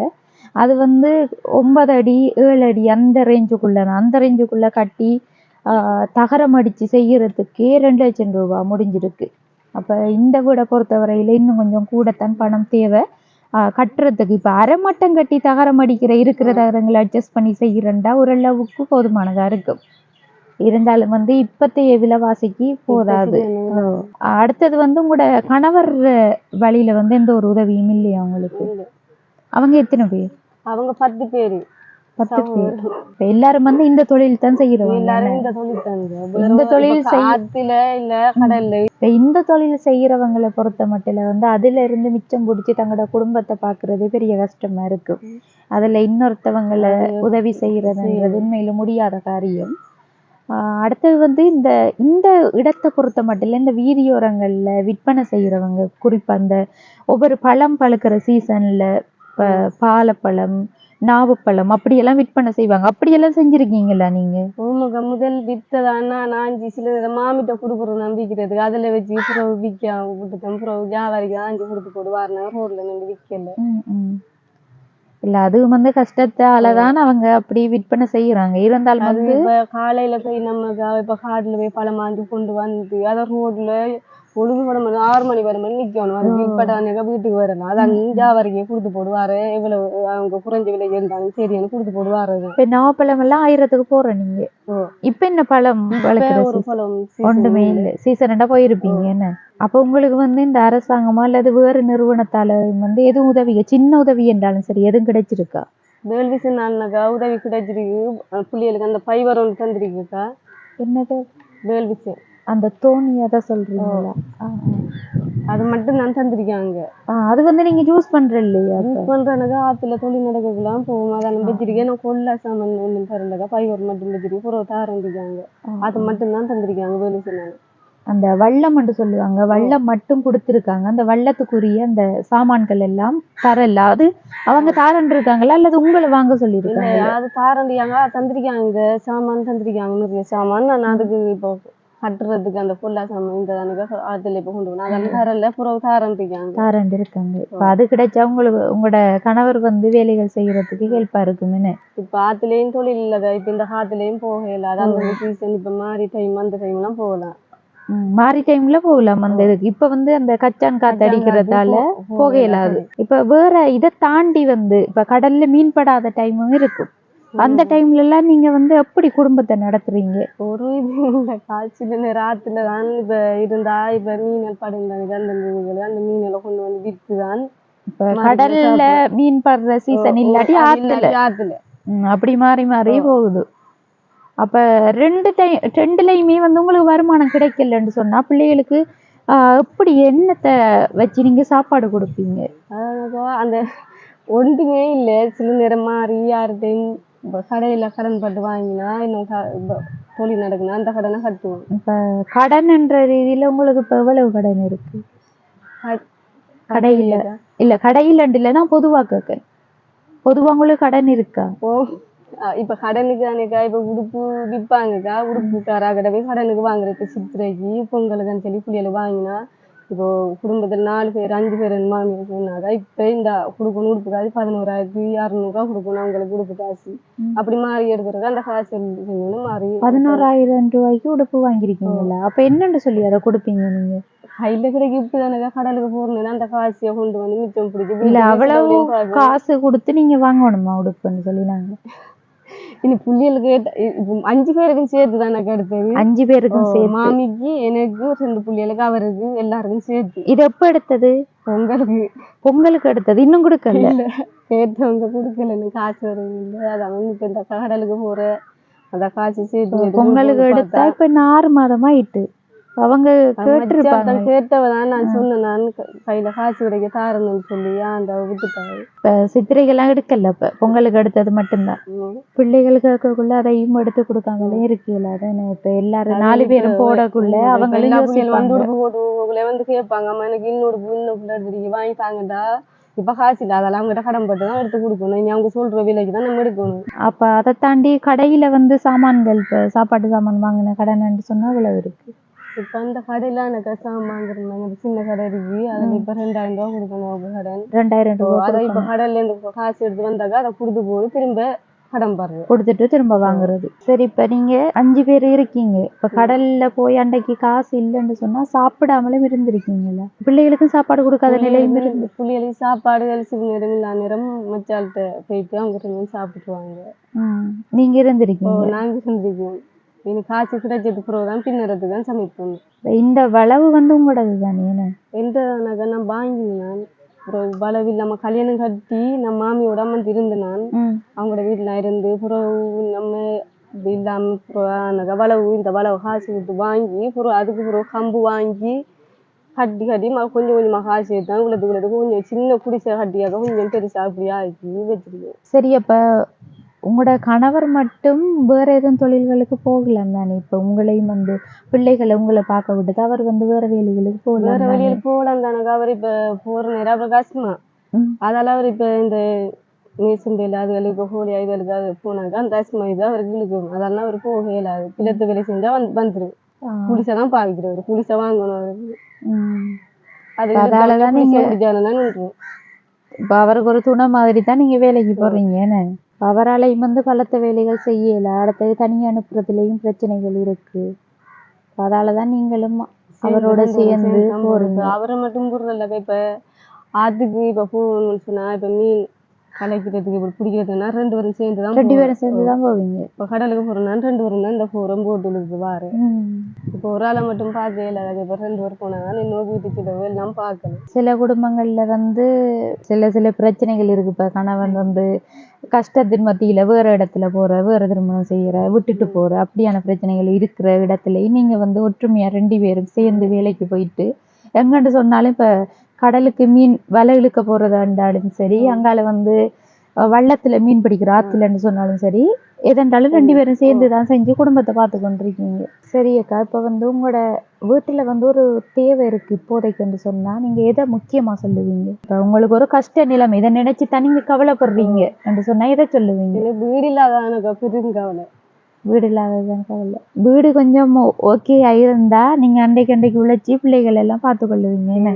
அது வந்து 9 அடி 7 அடி அந்த ரேஞ்சுக்குள்ள கட்டி தகரம் அடிச்சு செய்யறதுக்கே 2 லட்சம் ரூபாய் முடிஞ்சிருக்கு. அப்ப இந்த வீடை பொறுத்தவரையில இன்னும் கொஞ்சம் கூடத்தான் பணம் தேவை கட்டுறதுக்கு. இப்ப அரைமட்டம் கட்டி தகரம் இருக்கிற தகரங்களை அட்ஜஸ்ட் பண்ணி செய்யறா ஓரளவுக்கு போதுமானதா இருக்கும். இருந்தாலும் வந்து இப்பத்தைய விலைவாசிக்கு போதாது. அடுத்தது வந்து உங்களோட கணவர் வழியில வந்து எந்த ஒரு உதவியும் இல்லையா உங்களுக்கு? அவங்க எத்தனை பேர்? அவங்க 10 பேரு. 10 பேர். எல்லாரும் வந்து இந்த தொழில் தான் செய்யறவங்க. எல்லாரும் இந்த தொழில் இந்த தொழில் செய்யறவங்களை பொறுத்த மட்டும் வந்து அதுல இருந்து மிச்சம் பிடிச்சி தங்களோட குடும்பத்தை பாக்குறதே பெரிய கஷ்டமா இருக்கும். அதுல இன்னொருத்தவங்களை உதவி செய்யறதுன்றது உண்மையில முடியாத காரியம். அடுத்தது வந்து இந்த இடத்தை பொறுத்த மட்டும் இந்த வீதியோரங்கள்ல விற்பனை செய்யறவங்க குறிப்பா அந்த ஒவ்வொரு பழம் பழுக்கிற சீசன்ல பாலப்பழம் நாவப்பழம் அப்படியெல்லாம் விற்பனை செய்வாங்க. அப்படியெல்லாம் செஞ்சிருக்கீங்களா நீங்க? முதல் வித்ததானா நான் சில மாமிட்ட கொடுக்குறோம் நம்பிக்கிறது அதுல வச்சு புறவு விற்க விட்டுட்டேன். புறவு வியாபாரிக்கு 5 கொடுத்து போடுவாருன்னா ரோட்ல நின்று விற்கல. இல்ல அது வந்து கஷ்டத்தாலதான் அவங்க அப்படி விற்பனை செய்யறாங்க. இருந்தாலும் வந்து காலையில போய் நம்ம இப்ப காடுல போய் பழம் வாங்கி கொண்டு வந்து அதை ரோட்ல பொழுது படம் 6 மணி வரை மணி நிக்கணும். அது பிற்பட்டாங்க வீட்டுக்கு வரணும். அது அஞ்சா வரைக்கும் கொடுத்து போடுவாரு. இவ்வளவு அவங்க குறைஞ்ச விலைக்கு இருந்தாலும் சரின்னு கொடுத்து போடுவாரு. இப்ப நாவப்பழம் எல்லாம் 1000க்கு போற நீங்க. இப்ப என்ன பழம் ஒரு பழம் ஒன்றுமே இல்லை. சீசன்டா போயிருப்பீங்க என்ன? அப்ப உங்களுக்கு வந்து இந்த அரசாங்கமா அல்லது வேறு நிறுவனத்தால வந்து எதுவும் உதவி, சின்ன உதவி என்றாலும் சரி, எதுவும் கிடைச்சிருக்கா? வேல்விசு நான்னாக்கா உதவி கிடைச்சிருக்கு. புள்ளிகளுக்கு அந்த பைவர் ஒன்று தந்திருக்குக்கா. என்னது வேல்விசு? அந்த தோணி அதை சொல்றீங்களா? அது மட்டும் நான் தந்திருக்காங்க. அது வந்து நீங்க யூஸ் பண்ற இல்லையா? யூஸ் பண்றேனாக்கா ஆத்துல தொழில் நடக்கலாம் போகும். அதை வச்சிருக்கேன். நான் கொள்ள சாமான் ஒன்றும் தரலக்கா. பைவர் மட்டும் வச்சிருக்கேன். புறவை தாரண்டிக்காங்க. அது மட்டும் தான் தந்திருக்காங்க வேல்விசு. நான் அந்த வள்ளம் என்று சொல்லுவாங்க, வள்ளம் மட்டும் கொடுத்துருக்காங்க. அந்த வள்ளத்துக்குரிய அந்த சாமான்கள் எல்லாம் தரல. அது அவங்க தாரண்டு இருக்காங்களா அல்லது உங்களை வாங்க சொல்லியிருக்காங்க? அது தாரண்டியாங்க தந்திருக்காங்க. சாமான் தந்திருக்காங்க, நிறைய சாமான். நான் அதுக்கு இப்போ கட்டுறதுக்கு அந்த பொல்லா சாமான் இந்த ஆத்துல இப்போ கொண்டு போனேன். அதெல்லாம் தரல. புறவு தாரண்டு இருக்காங்க. இப்ப அது கிடைச்சா உங்களுக்கு உங்களோட கணவர் வந்து வேலைகள் செய்யறதுக்கு ஹெல்ப்பா இருக்குன்னு. இப்ப ஆத்துலயும் தொழில் இல்லதா. இப்ப இந்த காத்துலயும் போகல. அதான் அந்த சீசன் இப்ப மாறி டைம் அந்த டைம் எல்லாம் போகலாம். மாறி டைம்ல போகலாம் அந்த இதுக்கு. இப்ப வந்து அந்த கச்சான் காத்து அடிக்கிறதால போக இயலாது. இப்ப வேற இதை தாண்டி வந்து இப்ப கடல்ல மீன் படாத டைமும் இருக்கும். அந்த டைம்ல எல்லாம் நீங்க வந்து எப்படி குடும்பத்தை நடத்துறீங்க? ஒரு இது இந்த காய்ச்சல் ராத்துல தான் இப்ப இருந்தா இப்ப மீன் படுந்தாங்க. அந்த மீன்களை கொண்டு வந்து விற்றுதான். இப்ப கடல்ல மீன் படுற சீசன் இல்லாட்டி ஆத்துல அப்படி மாறி மாறி போகுது. அப்ப ரெண்டுலயுமே வந்து உங்களுக்கு வருமானம் கிடைக்கலன்னு சொன்னா பிள்ளைகளுக்கு எப்படி என்னத்தை வச்சு நீங்க சாப்பாடு கொடுப்பீங்க? அந்த ஒன்றுமே இல்லை. சில நேரம் மாறி யார்கிட்டையும் கடையில கடன் பட்டு வாங்கினா இன்னும் தொழில் நடக்குனா அந்த கடனை கட்டுவோம். இப்ப கடன் என்ற ரீதியில உங்களுக்கு இப்ப எவ்வளவு கடன் இருக்கு? கடையில இல்ல, கடையில இல்லைன்னா பொதுவா கேட்க. பொதுவா உங்களுக்கு கடன் இருக்கா? இப்ப கடனுக்கு அன்னைக்கா இப்ப உடுப்பு விற்பாங்கக்கா. உடுப்புக்காராகிட்ட போய் கடனுக்கு வாங்குறது. சித்திரைக்கு பொங்கலுக்குன்னு சொல்லி புள்ளிகளுக்கு வாங்கினா இப்போ குடும்பத்துல 4 பேர் 5 பேர் மாமியார் சொன்னாக்கா இப்ப இந்த கொடுக்கணும் உடுப்பு காசு 11,600 கொடுக்கணும் அவங்களுக்கு உடுப்பு காசு. அப்படி மாறி எடுக்கிறது அந்த காசு மாறி 11,000 ரூபாய்க்கு உடுப்பு வாங்கிருக்கீங்களா? அப்ப என்னன்னு சொல்லி அதை கொடுப்பீங்க நீங்க? கையில கிடைக்கு இப்பதானக்கா கடலுக்கு போறேன்னா அந்த காசையை கொண்டு வந்து மிச்சம் பிடிச்சி இல்ல அவ்வளவு காசு கொடுத்து நீங்க வாங்கணுமா உடுப்புன்னு சொல்லி? நாங்க இனி புள்ளிகளுக்கு 5 பேருக்கும் சேர்த்து தானே எடுத்தது. 5 பேருக்கும் சேர்த்து, மாமிக்கு எனக்கு 2 புள்ளிகளுக்கு அவருக்கு எல்லாருக்கும் சேர்த்து. இது எப்ப எடுத்தது? பொங்கலுக்கு எடுத்தது. இன்னும் கொடுக்கல? சேர்த்தவங்க கொடுக்கல, காசு வருது இல்லை. அதான் இப்ப இந்த கடலுக்கு போற அந்த காசு சேர்த்து பொங்கலுக்கு எடுத்தா இப்ப 6 மாதமா ஆயிட்டு. அவங்க கேட்டவதான் நான் சொன்னேன். நான் கையில காசு கிடைக்க தாரணும்னு சொல்லி அந்த விட்டுட்டாங்க. இப்ப சித்திரைகள்லாம் எடுக்கல. இப்ப பொங்கலுக்கு எடுத்தது மட்டும்தான். பிள்ளைகளுக்கு இருக்கக்குள்ள அதையும் எடுத்து கொடுக்காமலே இருக்கல. அதான் இப்ப எல்லாரும் 4 பேரும் போடக்குள்ள அவங்களும் வந்து கேட்பாங்க, அம்மா எனக்கு இன்னொரு வாங்கி தாங்கடா. இப்ப காசு இல்லை, அதெல்லாம் அவங்ககிட்ட கடன் பட்டு தான் எடுத்து கொடுக்கணும். இனி அவங்க சொல்ற விலைக்கு தான் நம்ம எடுக்கணும். அப்ப அதை தாண்டி கடையில வந்து சாமான்கள் இப்ப சாப்பாட்டு சாமான் வாங்கின கடன் சொன்னா இவ்வளவு இருக்கு. இப்ப அந்த கடையில எனக்கு சாமான்ங்கிறாங்க. சின்ன கடை இருக்கு. அதுல இப்ப 2,000 ரூபாய் கொடுக்கணும் கடன். 2,000 ரூபாய். அதை இப்ப கடையில இருந்து காசு எடுத்து வந்தாக்கா அதை கொடுத்து போது திரும்ப கடன் பாருங்க கொடுத்துட்டு திரும்ப வாங்குறது. சரி, இப்ப நீங்க 5 பேர் இருக்கீங்க. இப்ப கடல்ல போய் அன்றைக்கு காசு இல்லைன்னு சொன்னா சாப்பிடாமலும் இருந்திருக்கீங்களா? பிள்ளைகளுக்கும் சாப்பாடு கொடுக்காத நிலையும் இருந்து பிள்ளைகளுக்கு சாப்பாடுகள் சிறு நேரம் இல்லா நேரம் மச்சால்கிட்ட போயிட்டு அவங்க சாப்பிட்டுருவாங்க. நீங்க இருந்திருக்கீங்க? நாங்க இருந்திருக்கோம். இனி காசு கிடைச்சது பிறகுதான் பின்னறதுக்கு தான் சமைப்போம். இந்த வளவு வந்து உங்களோடது தானே? எந்த நான் வாங்கினேன். அப்புறம் வளவு இல்லாம கல்யாணம் கட்டி நம்ம மாமியோட அம்மன் இருந்து நான் அவங்களோட வீட்டுல இருந்து பிறகு நம்ம இல்லாம வளவு இந்த வளவு காசு கொடுத்து வாங்கி பிறகு அதுக்கு பிறகு கம்பு வாங்கி கட்டி கொஞ்சம் கொஞ்சமா காசு எடுத்தாங்க. உள்ளதுக்கு கொஞ்சம் சின்ன குடிசை கட்டியாக கொஞ்சம் பெருசா அப்படியே ஆக்கி வச்சிருக்கேன். சரி, அப்ப உங்களோட கணவர் மட்டும் வேற எதுவும் தொழில்களுக்கு போகலாம் தானே? இப்ப உங்களையும் வந்து பிள்ளைகளை உங்களை பார்க்க விட்டது. அவர் வந்து வேற வேலைகளுக்கு போகலாம். வேற வேலைகளுக்கு போகலாம் தானே. அவர் இப்ப போற நேரம் அப்புறம் கஷ்டமா. அதெல்லாம் அவர் இப்ப இந்த நீசம்பேல அதுகளுக்கு ஹோலி இதுகளுக்கு அது போனாக்கா அந்த கஷ்டமா இது அவருக்கு இழுக்கும். அதெல்லாம் அவர் போக இயலாது. பிள்ளத்து வேலை செஞ்சா வந்துடும். புளிசை தான் பாவிக்கிறவர். புளிசை வாங்கணும் அவருக்கு. அதனாலதான் நீங்க இப்ப அவருக்கு ஒரு துணை மாதிரி தான் நீங்க வேலைக்கு போறீங்க. அவராலையும் வந்து பலத்த வேலைகள் செய்யல. அடுத்தது தனியாக அனுப்புறதுலேயும் பிரச்சனைகள் இருக்கு. அதால தான் நீங்களும் அவரோட சேர்ந்து போறீங்க. அவரை மட்டும் போடுறல இப்ப ஆத்துக்கு இப்ப போகணும்னு சொன்னா இப்ப மீன் கலைக்கிறதுக்கு இப்ப பிடிக்கிறதுக்குன்னா 2 பேரும் சேர்ந்துதான் போவீங்க. இப்ப கடலுக்கு போறோம்னா 2 பேரும் தான் இந்த போறோம் போட்டு வாரு. இப்போ ஒரு ஆளை மட்டும் பார்க்கவே இல்லை. இப்ப 2 பேர் போனாதான் இன்னொரு வீட்டுக்கு எல்லாம் பார்க்கணும். சில குடும்பங்கள்ல சில பிரச்சனைகள் இருக்கு. இப்ப கணவன் கஷ்டத்தின் மத்தியில வேற இடத்துல போற, வேற திருமணம் செய்யற, விட்டுட்டு போற அப்படியான பிரச்சனைகள் இருக்கிற இடத்துல நீங்க ஒற்றுமையா 2 பேரும் சேர்ந்து வேலைக்கு போயிட்டு எங்கன்னு சொன்னாலும் இப்ப கடலுக்கு மீன் வலை இழுக்க போறதாண்டாலும் சரி, அங்கால வள்ளத்துல மீன் பிடிக்கிற ஆத்துலன்னு சொன்னாலும் சரி, எதென்றாலும் 2 பேரும் சேர்ந்துதான் செஞ்சு குடும்பத்தை பார்த்து கொண்டிருக்கீங்க. சரி அக்கா, இப்ப உங்களோட வீட்டுல ஒரு தேவை இருக்கு இப்போதைக்குன்னு சொன்னா நீங்க எதை முக்கியமா சொல்லுவீங்க? இப்ப உங்களுக்கு ஒரு கஷ்ட நிலைமை, இதை நினைச்சு தான் நீங்க கவலைப்படுறீங்க என்று சொன்னா எதை சொல்லுவீங்க? வீடு இல்லாத கவலை. வீடு இல்லாததான் கவலை. வீடு கொஞ்சம் ஓகே ஆயிருந்தா நீங்க அண்டைக்கு உழைச்சி பிள்ளைகள் எல்லாம் பார்த்து கொள்ளுவீங்க. என்ன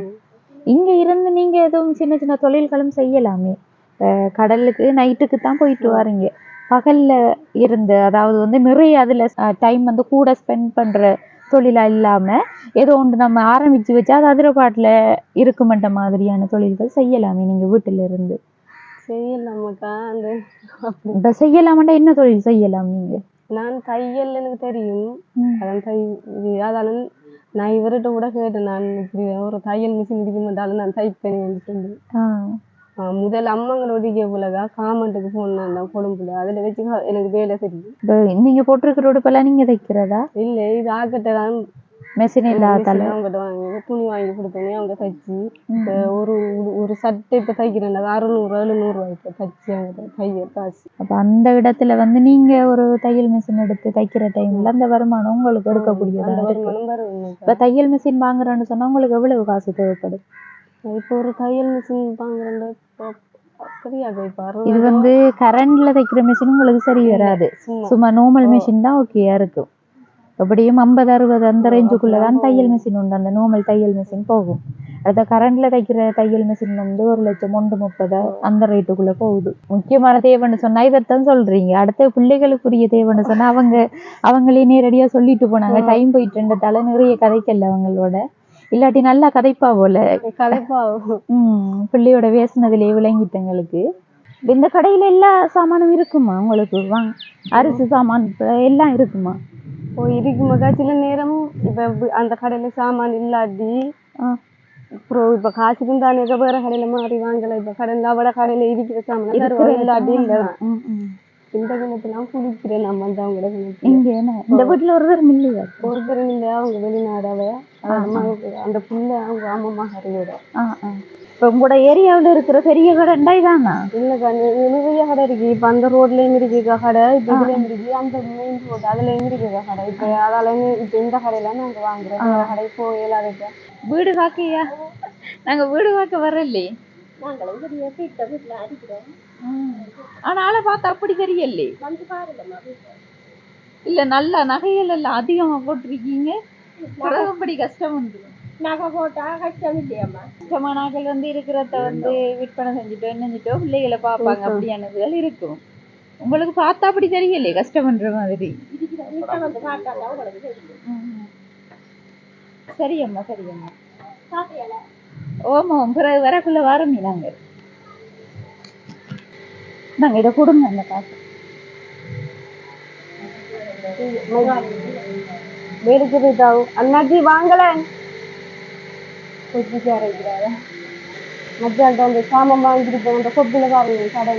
இங்க இருந்து நீங்க எதுவும் சின்ன சின்ன தொழில்களும் செய்யலாமே. கடலுக்கு நைட்டுக்கு தான் போயிட்டு வாரீங்க. பகல்ல இருந்து அதாவது நிறைய அதுல டைம் கூட ஸ்பெண்ட் பண்ற தொழிலா இல்லாம ஏதோ ஒன்று நம்ம ஆரம்பிச்சு வச்சா அது அதிரபாட்டுல இருக்குமன்ற மாதிரியான தொழில்கள் செய்யலாமே நீங்க வீட்டுல இருந்து. செய்யலாமாக்கா? இப்ப செய்யலாமாண்டா என்ன தொழில் செய்யலாம் நீங்க? நான் தையல் எனக்கு தெரியும். அதாலும் நான் இவர்கிட்ட கூட கேட்டேன், நான் இப்படி ஒரு தையல் மிஷின் இருக்க மாட்டாலும் நான் தைப்பேன் சொல்லி. முதல் அம்மங்களோட போலகா காமெண்ட்டுக்கு போனேன் கொழும்புல. அதுல வச்சு எனக்கு வேலை தெரியும். நீங்க போட்டிருக்கிற உடுப்பெல்லாம் நீங்க தைக்கிறதா? இல்ல, இது ஆக்கிட்ட தான் மெஷின் இல்லாதால அவங்ககிட்ட வாங்கி துணி வாங்கி கொடுத்தோன்னே அவங்க தைச்சு ஒரு சட்டை இப்ப தைக்கிறேன் 600-700 தைச்சு அவங்க தையல் காசு. அப்ப அந்த இடத்துல நீங்க ஒரு தையல் மிஷின் எடுத்து தைக்கிற டைம்ல அந்த வருமானம் உங்களுக்கு எடுக்கக்கூடியதா இருக்கு. இப்ப தையல் மிஷின் வாங்குறேன்னு சொன்னா உங்களுக்கு எவ்வளவு காசு தேவைப்படும்? இப்போ ஒரு தையல் மிஷின் வாங்குறேன் இது கரண்ட்ல தைக்கிற மிஷின் உங்களுக்கு சரி வராது. சும்மா நார்மல் மிஷின் தான் ஓகேயா இருக்கும். எப்படியும் 50-60 அந்த ரேஞ்சுக்குள்ளதான் தையல் மிஷின் உண்டு. அந்த நார்மல் தையல் மிஷின் போகும். அதை கரண்ட்ல தைக்கிற தையல் மிஷின் 1,30,000 அந்த ரேட்டுக்குள்ள போகுது. முக்கியமான தேவைன்னு சொன்னா இதைத்தான் சொல்றீங்க. அடுத்த பிள்ளைகளுக்குரிய தேவைன்னு சொன்னா அவங்களே நேரடியா சொல்லிட்டு போனாங்க. டைம் போயிட்டு இருந்ததால நிறைய கதைக்கல அவங்களோட. இல்லாட்டி நல்லா கதைப்பா போல. பிள்ளையோட பேசினதுலயே விளங்கிட்டங்களுக்கு. இந்த கடையில எல்லா சாமானும் இருக்குமா உங்களுக்கு? அரிசி சாமான் எல்லாம் இருக்குமா? இருக்குமாக்கா. சில நேரம் இப்ப அந்த கடையில சாமான் இல்லாட்டி அப்புறம் இப்ப காசு இருந்தானே வேற கடையில மாறி வாங்கல. இப்ப கடையில அவட கடையில இருக்கிற சாமான் இல்லாட்டி இல்லதான். இந்த கிணத்துலாம் குளிக்கிறேன் நம்ம அவங்களோட இங்க இந்த வீட்டுல ஒருத்தரும் இல்லையா? ஒருத்தரும் இல்லை. அவங்க வெளிநாடாவ அந்த புள்ள அவங்க அம்மா கரையோட. இப்ப உங்களோட ஏரியாவில் இருக்கிற பெரிய கடை தானா? இல்லக்கா, நிறைய கடை இருக்கு. இப்ப அந்த ரோட்லயும் இருக்குக்கா கடை. இப்ப இதுலயும் இருக்கு. அந்த மெயின் ரோட் அதுலயும் இருக்குக்கா கடை. இப்ப அதால இப்ப இந்த கடையில நாங்க வாங்குறோம். கடை போயிடாதுக்கா. வீடு காக்கையா? நாங்க வீடு காக்க வரல. ஆனா ஆளை பார்த்தா அப்படி தெரியல. இல்ல நல்ல நகைகள் எல்லாம் அதிகமா போட்டிருக்கீங்க. படி கஷ்டம் உண்டு. நகை போட்டா கஷ்டம் இல்லையாம்மா? கஷ்டமா நகைகள் இருக்கிறத விற்பனை செஞ்சுட்டோ பிள்ளைகளை பார்ப்பாங்க அப்படியானதுகள் இருக்கும். உங்களுக்கு பார்த்தா அப்படி தெரியல கஷ்டம் பண்ற மாதிரி. சரியம்மா சரியம்மா. ஓமா பிறகு வரக்குள்ள வாரமே நாங்க இதை கொடுங்க அந்த காசு. வேலைக்கு போயிட்டாவு அண்ணாச்சி வாங்கல. மத்தியால் அந்த சாமம் வாங்கிட்டு போய் அந்த கொப்பில பாருங்க கடை.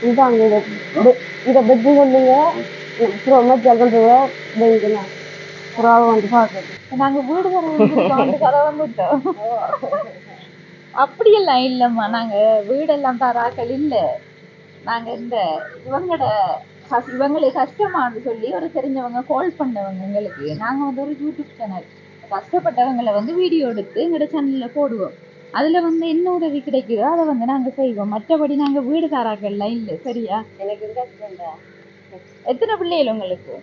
இதாங்க இதை பெட்டி சொல்லுங்க. மத்தியால் கொண்டு புறாவை வந்து பார்க்கணும். நாங்க வீடு கதை வந்துட்டோம். அப்படியெல்லாம் இல்லம்மா. நாங்க வீடெல்லாம் தராக்கள் இல்ல. நாங்க இந்த இவங்களுக்கு கஷ்டமானு சொல்லி ஒரு தெரிஞ்சவங்க கால் பண்ணவங்க எங்களுக்கு. நாங்க ஒரு யூடியூப் சேனல் கஷ்டப்பட்டவங்களை வீடியோ எடுத்து எங்களோட சேனல்ல போடுவோம். அதுல என்ன உதவி கிடைக்குதோ அதை நாங்க செய்வோம். மற்றபடி நாங்க வீடு தாராக்கள்லாம் இல்லை. சரியா? எனக்கு எத்தனை பிள்ளைகள் உங்களுக்கு?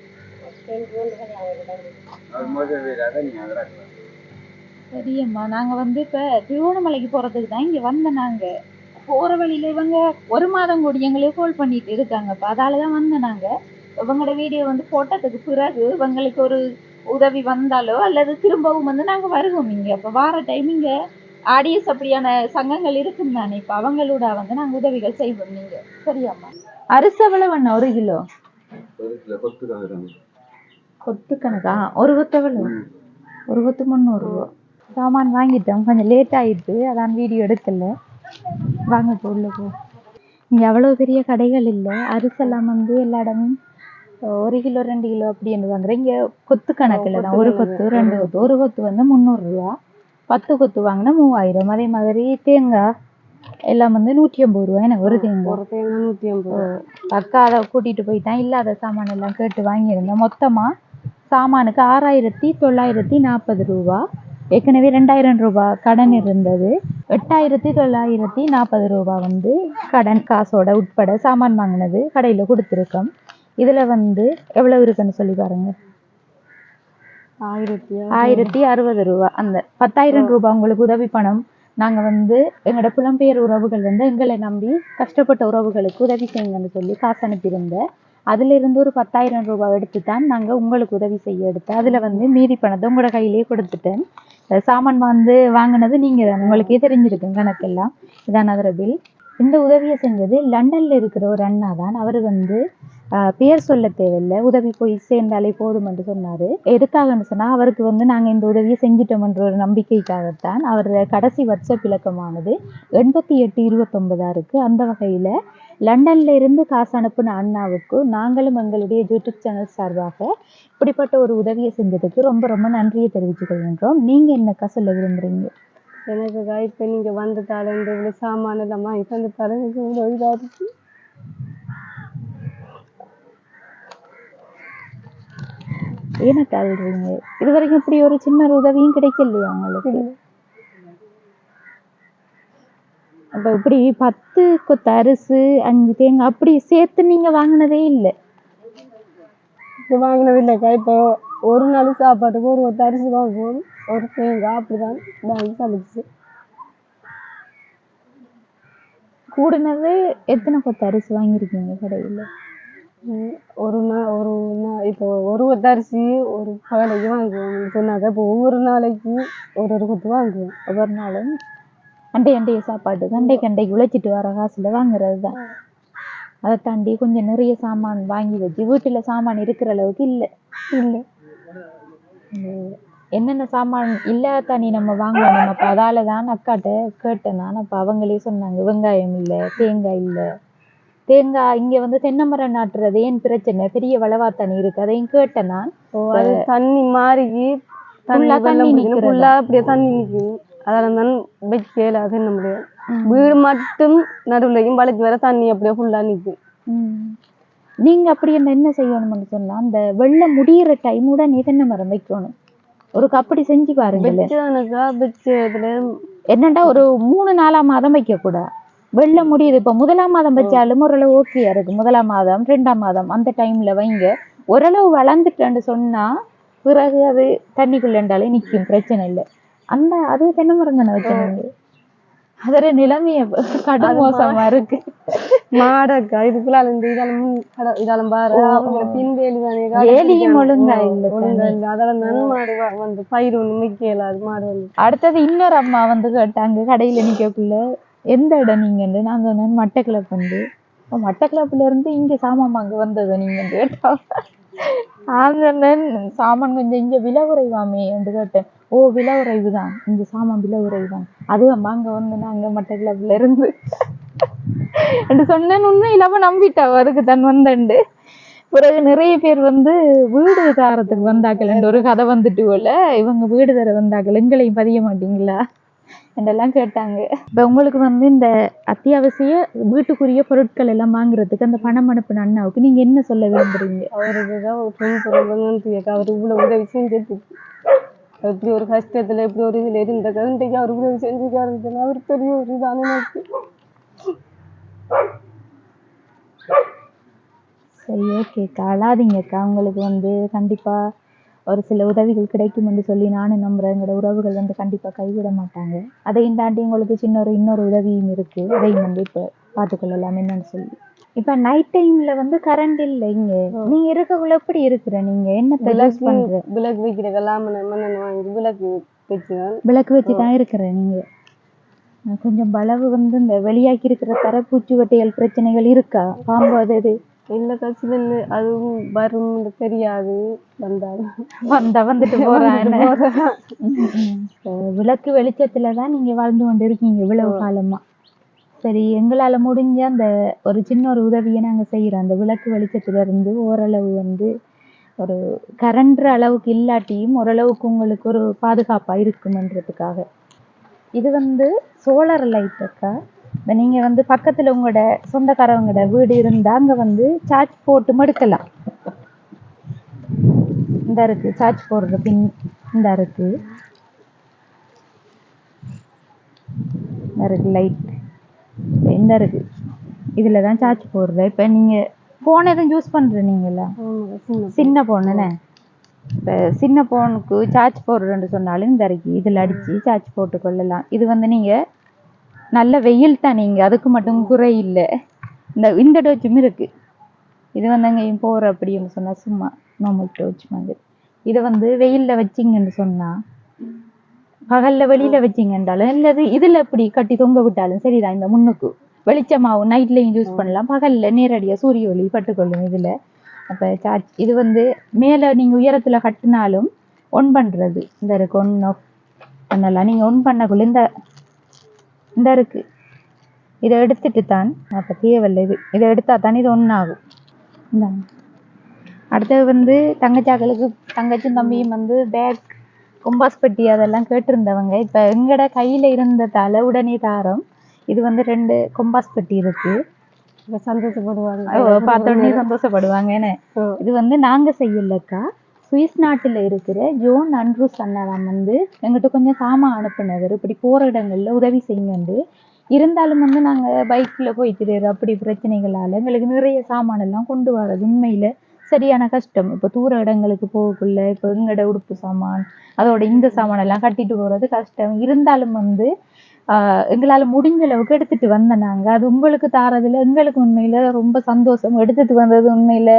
சரியம்மா. நாங்க இப்ப திருவண்ணாமலைக்கு போறதுக்கு தான் இங்க நாங்க போற வழியில இவங்க 1 மாதம் கூடி எங்களுக்கு கால் பண்ணிட்டு இருக்காங்க. அதாலதான் நாங்க இவங்களோட வீடியோ போட்டதுக்கு பிறகு இவங்களுக்கு உதவி வந்தாலோ அல்லது திரும்பவும் வந்து நாங்க வருவோம் இங்க. அப்ப வார டைம் இங்க ஆடியஸ் அப்படியான சங்கங்கள் இருக்கும் தானே, இப்ப அவங்களோட வந்து நாங்க உதவிகள் செய்வோம். நீங்க சரியாம்மா? அரிசி எவ்வளவு வேணும்? 1 கிலோ கொத்து கணக்கா? ஒரு கொத்து எவ்வளவு? ஒரு கொத்து 300 ரூபா. சாமான் வாங்கிட்டோம், கொஞ்சம் லேட் ஆயிடுச்சு, அதான் வீடியோ எடுக்கல. வாங்க இப்போ உள்ள போ. இங்க அவ்வளவு பெரிய கடைகள் இல்லை. அரிசெல்லாம் வந்து எல்லா இடமும் 1 கிலோ 2 கிலோ அப்படி என்று வாங்குறேன். இங்க கொத்து கணக்குல தான், ஒரு கொத்து 2 கொத்து. ஒரு கொத்து வந்து 300 ரூபா, 10 கொத்து வாங்கினா 3000. அதே மாதிரி தேங்காய் எல்லாம் வந்து 150 ரூபா. எனக்கு ஒரு தேங்காய் 150. அக்கா அதை கூட்டிட்டு போயிட்டான். இல்லாத சாமான் எல்லாம் கேட்டு வாங்கியிருந்தேன். மொத்தமா சாமானுக்கு 6940 ரூபா. ஏற்கனவே 2000 ரூபாய் கடன் இருந்தது. 8940 ரூபாய் வந்து கடன் காசோட உட்பட சாமான் வாங்கினது கடையில கொடுத்துருக்கோம். இதுல வந்து எவ்வளவு இருக்குன்னு சொல்லி பாருங்க. 1060 ரூபாய். அந்த 10,000 ரூபாய் உங்களுக்கு உதவி பணம். நாங்க வந்து எங்களோட புலம்பெயர் உறவுகள் வந்து எங்களை நம்பி கஷ்டப்பட்ட உறவுகளுக்கு உதவி செய்யுங்கன்னு சொல்லி காசு அனுப்பியிருந்தேன். அதுல இருந்து ஒரு 10,000 ரூபாய் எடுத்துத்தான் நாங்க உங்களுக்கு உதவி செய்ய எடுத்தேன். அதுல வந்து மீதி பணத்தை உங்களோட கையிலேயே கொடுத்துட்டேன். சாமான் வந்து வாங்கினது நீங்க தான், உங்களுக்கே தெரிஞ்சிருக்கும் கணக்கெல்லாம். இதான் அதோட பில். இந்த உதவியை செஞ்சது லண்டன்ல இருக்கிற ஒரு அண்ணா தான். அவர் வந்து பேர் சொல்ல தேவையில்லை, உதவி போய் சேர்ந்தாலே போதும் என்று சொன்னாரு. எதுக்காகன்னு சொன்னா, அவருக்கு வந்து நாங்க இந்த உதவியை செஞ்சிட்டோம்ன்ற ஒரு நம்பிக்கைக்காகத்தான். அவர் கடைசி வாட்ஸ்அப் இலக்கமானது 8829 இருக்கு. அந்த வகையில லண்டன்ல இருந்து காசு அனுப்புன அண்ணாவுக்கு நாங்களும் எங்களுடைய யூடியூப் சேனல் சார்பாக இப்படிப்பட்ட ஒரு உதவியை செஞ்சதுக்கு ரொம்ப ரொம்ப நன்றியை தெரிவித்துக் கொள்கின்றோம். நீங்க என்னக்கா சொல்ல விரும்புறீங்க? எனக்கு இப்போ நீங்க வந்துட்டாலும் இந்த இவ்வளோ சாமான இல்லாம இப்போ வந்து தரேன் இவ்வளோ இதாக இருக்கு. ஏனக்கா அழுறீங்க? இது வரைக்கும் இப்படி ஒரு சின்ன உதவியும் கிடைக்கலையா உங்களுக்கு? அப்ப இப்படி 10 கொத்து அரிசி 5 தேங்காய் அப்படி சேர்த்து நீங்க வாங்கினதே இல்லை? வாங்கினது இல்லைக்கா. இப்போ ஒரு நாள் சாப்பாட்டுக்கு ஒரு கொத்து அரிசி வாங்குவோம், ஒரு தேங்காய் அப்படிதான் வாங்கி சமைச்சு. கூடுனது எத்தனை கொத்து அரிசி வாங்கியிருக்கீங்க கடையில்? இப்போ ஒரு கொத்து அரிசி ஒரு பகலைக்கு வாங்குவோம் சொன்னாக்க, இப்போ ஒவ்வொரு நாளைக்கு ஒரு கொத்து வாங்குவோம். ஒவ்வொரு நாளும் அண்டைய சாப்பாடு கண்டைக்கு உழைச்சிட்டு வர காசுல வாங்குறது தான். அதை தாண்டி கொஞ்சம் நிறைய சாமான் வாங்கி வச்சு வீட்டுல சாமான் இருக்கிற அளவுக்கு இல்லை. என்னென்ன சாமான் இல்லாதானே நம்ம வாங்கணும். அப்ப அதால தான் அக்காட்ட கேட்டேன் நான். அப்ப அவங்களே சொன்னாங்க, வெங்காயம் இல்லை, தேங்காய் இல்லை. தேங்காய் இங்க வந்து தென்னை மரம் நாட்டுறது ஏன் பிரச்சனை, பெரிய வளவாத்தனி இருக்கு, அதையும் கேட்டேன் நான். அது தண்ணி மாறி தண்ணி அப்படியே தண்ணி நிற்கும். அதெல்லாம் தான் வைக்கல. அது என்ன முடியாது. வீடு மட்டும் நடுவுலையும் வளைச்சு வர தண்ணி அப்படியே ஃபுல்லா நிற்கும். நீங்க அப்படி என்ன செய்யணும்னு சொன்னா, அந்த வெள்ளம் முடியிற டைமோட நீ தென்னை மரம் வைக்கணும். ஒரு அப்படி செஞ்சு பாருங்க. என்னண்டா ஒரு 3-4 மாதம் வைக்க கூடாது. வெள்ளம் முடியுது. இப்ப 1ஆம் மாதம் வச்சாலும் ஓரளவு ஓகேயா இருக்கு. 1ஆம் மாதம் 2ஆம் மாதம் அந்த டைம்ல வைங்க. ஓரளவு வளர்ந்துட்டேன்னு சொன்னா பிறகு அது தண்ணிக்குள்ளண்டாலே நிற்கும், பிரச்சனை இல்லை. அது தென்னை மரம் தானே வைக்கணும். அதோட நிலைமைய கடும் மோசமா இருக்கு. மாடக்கா இதுக்குள்ள இதாலும் பாரு பின்வேலி வேலியும் ஒழுங்கா இல்லை. அதெல்லாம் நன்மாடு வந்து பயிர் ஒண்ணு மிக்கல. அது மாடு வந்து அடுத்தது இன்னொரு அம்மா வந்து கேட்டாங்க கடையில நிக்கக்குள்ள, எந்த இடம் நீங்க? நான் சொன்னேன் மட்டக்கிளப்பு. வந்து மட்டக்கிளப்புல இருந்து இங்க சாமான் வாங்க வந்தது நீங்க கேட்டா? சாமான் கொஞ்சம் இங்க விலை குறைவாமே என்று கேட்டேன். ஓ, விலை குறைவு தான், இந்த சாமான் விலை குறைவு தான், அது அங்க வந்து நாங்க மட்டக்கிளப்புல இருந்து என்று சொன்னேன். உண்மை இல்லாம நம்பிட்டா அதுக்கு தன் வந்தண்டு. பிறகு நிறைய பேர் வந்து வீடு தாரத்துக்கு வந்தாக்கள் ஒரு கதை வந்துட்டு போல, இவங்க வீடு தர வந்தாக்கள் எங்களையும் பதிய மாட்டீங்களா என்றெல்லாம் கேட்டாங்க. இப்போ உங்களுக்கு வந்து இந்த அத்தியாவசிய வீட்டுக்குரிய பொருட்கள் எல்லாம் வாங்குறதுக்கு அந்த பணம் அனுப்பின அண்ணாவுக்கு நீங்க என்ன சொல்ல விரும்புறீங்க? அவருக்குதான் அவர் இவ்வளவு உதவி செஞ்சதுக்கு, எப்படி ஒரு கஷ்டத்துல எப்படி ஒரு இதுல இருந்த இன்றைக்கு அவர் உதவி செஞ்சுக்காருன்னு அவர் பெரிய ஒரு இதான எனக்கு. சரி, ஓகேக்கா, அழாதீங்கக்கா. உங்களுக்கு வந்து கண்டிப்பா ஒரு சில உதவிகள் கிடைக்கும் என்று சொல்லி நானும் நம்புறேன். எங்களோட உறவுகள் வந்து கண்டிப்பா கைவிட மாட்டாங்க. அதையும் தாண்டி உங்களுக்கு இன்னொரு உதவியும் இருக்கு, அதையும் வந்து இப்ப பார்த்துக்கொள்ளலாம் என்னன்னு சொல்லி. இப்ப நைட் டைம்ல வந்து கரண்ட் இல்ல இங்க. நீங்க இருக்கக்குள்ள எப்படி இருக்கிற? நீங்க என்ன யூஸ் பண்ற? விளக்கு வைக்கிறதெல்லாம் மண்ணெண்ணெய் வாங்கி விளக்கு வச்சுதான் விளக்கு வச்சுதான் இருக்கிற நீங்க. கொஞ்சம் பலவு வந்து இந்த வெளியாக்கி இருக்கிற தரப்பூச்சி வட்டைகள் பிரச்சனைகள் இருக்கா? பாம்பு அது இல்ல கட்சியில் அதுவும் வரும் தெரியாது. வந்துட்டு போறான். விளக்கு வெளிச்சத்துலதான் நீங்க வாழ்ந்து கொண்டு இருக்கீங்க இவ்வளவு காலமா. சரி, எங்களால முடிஞ்ச அந்த ஒரு சின்ன ஒரு உதவியை நாங்க செய்யறோம். அந்த விளக்கு வெளிச்சத்துல இருந்து ஓரளவு வந்து ஒரு கரண்ட் அளவுக்கு இல்லாட்டியும் ஓரளவுக்கு உங்களுக்கு ஒரு பாதுகாப்பா இருக்குமன்றதுக்காக. இது வந்து சோலார் லைட் அக்கா. நீங்க வந்து பக்கத்துல உங்களோட சொந்தக்காரவங்களோட வீடு இருந்தா அங்க வந்து சார்ஜ் போட்டு மடுக்கலாம். இந்த இருக்கு சார்ஜ் போடுற பின், இந்த இருக்கு லைட், இந்த இருக்கு. இதுலதான் சார்ஜ் போடுற. இப்ப நீங்க போன் எதுவும் யூஸ் பண்ற நீங்களா? சின்ன போன். இப்போ சின்ன போனுக்கு சார்ஜ் போடுறேன்னு சொன்னாலும் இந்த இருக்கு, இதில் அடித்து சார்ஜ் போட்டு கொள்ளலாம். இது வந்து நீங்கள் நல்ல வெயில் தான், நீங்கள் அதுக்கு மட்டும் குறை இல்லை. இந்த டோச்சும் இருக்குது. இது வந்து அங்கேயும் போகிற அப்படின்னு சொன்னால் சும்மா நார்மல் டோச் மாதிரி. இதை வந்து வெயிலில் வச்சிங்கன்னு சொன்னால், பகலில் வெளியில் வச்சிங்கன்றாலும் இல்லது இதில் எப்படி கட்டி தொங்க விட்டாலும் சரிதான். இந்த முன்னுக்கு வெளிச்சமாகவும் நைட்லேயும் யூஸ் பண்ணலாம். பகலில் நேரடியாக சூரிய ஒளி பட்டுக்கொள்ளும் இதில். அப்போ சார்ஜ் இது வந்து மேலே நீங்கள் உயரத்தில் கட்டினாலும் ஒன் பண்ணுறது இந்த இருக்கு, ஒன் ஆஃப் பண்ணலாம். நீங்கள் ஒன் பண்ணக்குள்ள இந்த இருக்குது, இதை எடுத்துட்டு தான். அப்போ தேவையில்லை, இதை எடுத்தால் தான் இது ஒன்றாகும். இந்த அடுத்தது வந்து தங்கச்சும் தம்பியும் வந்து பேக் கொம்பாஸ் பெட்டி அதெல்லாம் கேட்டிருந்தவங்க. இப்போ எங்கட கையில் இருந்ததால் உடனே தாரோம். இது வந்து 2 கொம்பாஸ் பெட்டி இருக்குது. சந்தோஷப்படுவாங்க, பார்த்தோன்னே சந்தோஷப்படுவாங்க. இது வந்து நாங்க செய்யலக்கா, சுவிஸ் நாட்டுல இருக்கிற ஜோன் அண்ட்ரூஸ் அண்ணாராம் வந்து எங்கிட்ட கொஞ்சம் சாமான் அனுப்புனவர். இப்படி போற இடங்கள்ல உதவி செய்யுங்க. இருந்தாலும் வந்து நாங்க பைக்ல போயிட்டு அப்படி பிரச்சனைகளால எங்களுக்கு நிறைய சாமான் எல்லாம் கொண்டு வர்றது உண்மையில சரியான கஷ்டம். இப்ப தூர இடங்களுக்கு போகக்குள்ள இப்ப எங்கட உடுப்பு சாமான் அதோட இந்த சாமான் எல்லாம் கட்டிட்டு போறது கஷ்டம். இருந்தாலும் வந்து எங்களால் முடிஞ்ச அளவுக்கு எடுத்துட்டு வந்தேன் நாங்கள். அது உங்களுக்கு தாரதில் எங்களுக்கு உண்மையில் ரொம்ப சந்தோஷம். எடுத்துட்டு வந்தது உண்மையில்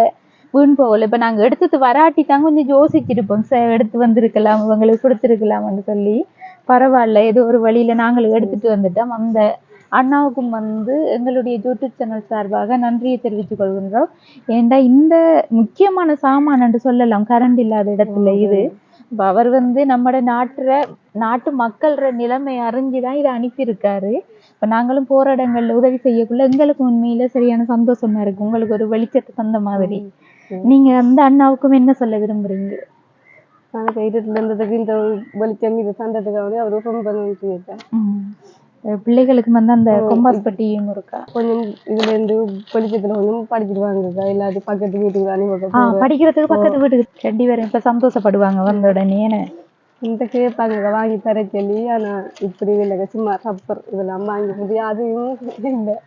வீண் போகலை. இப்போ நாங்கள் எடுத்துட்டு வராட்டி தான் கொஞ்சம் யோசிச்சிருப்போம், எடுத்து வந்திருக்கலாம், இவங்களுக்கு கொடுத்துருக்கலாம்னு சொல்லி. பரவாயில்ல, ஏதோ ஒரு வழியில் நாங்கள் எடுத்துட்டு வந்துட்டோம். அந்த அண்ணாவுக்கும் வந்து எங்களுடைய யூடியூப் சேனல் சார்பாக நன்றியை தெரிவித்துக் கொள்கின்றோம். ஏண்டா இந்த முக்கியமான சாமான் என்று சொல்லலாம் கரண்ட் இல்லாத இடத்துல இது. அவர் வந்து நம்மட நாட்டு மக்கள்ற நிலைமை அறிஞ்சுதான் இதை அனுப்பியிருக்காரு. இப்ப நாங்களும் போற இடங்கள்ல உதவி செய்யக்குள்ள எங்களுக்கு உண்மையில சரியான சந்தோஷமா இருக்கு. உங்களுக்கு ஒரு வெளிச்சத்தை தந்த மாதிரி. நீங்க அந்த அண்ணாவுக்கும் என்ன சொல்ல விரும்புறீங்க? இந்த வெளிச்சம் இது சந்ததுக்காக அவர் ரொம்ப நன்றி. பிள்ளைகளுக்கு வந்து அந்த கொம்பாஸ் பெட்டியும் இருக்கா? கொஞ்சம் இதுல இருந்து வெளிச்சத்துல கொஞ்சம் படிச்சிடுவாங்க. எல்லாத்தையும் பக்கத்து வீட்டுக்கு அனுப்பி படிக்கிறதுக்கு பக்கத்து வீட்டுக்கு 2 பேரும் இப்ப சந்தோஷப்படுவாங்க வந்த உடனே. இந்த கேட்பாங்க வாங்கி தர சொல்லி. ஆனா இப்படி இல்லைங்க, சும்மா ரப்பர் இதெல்லாம் வாங்கி முடியும் அதுவும் இல்லை.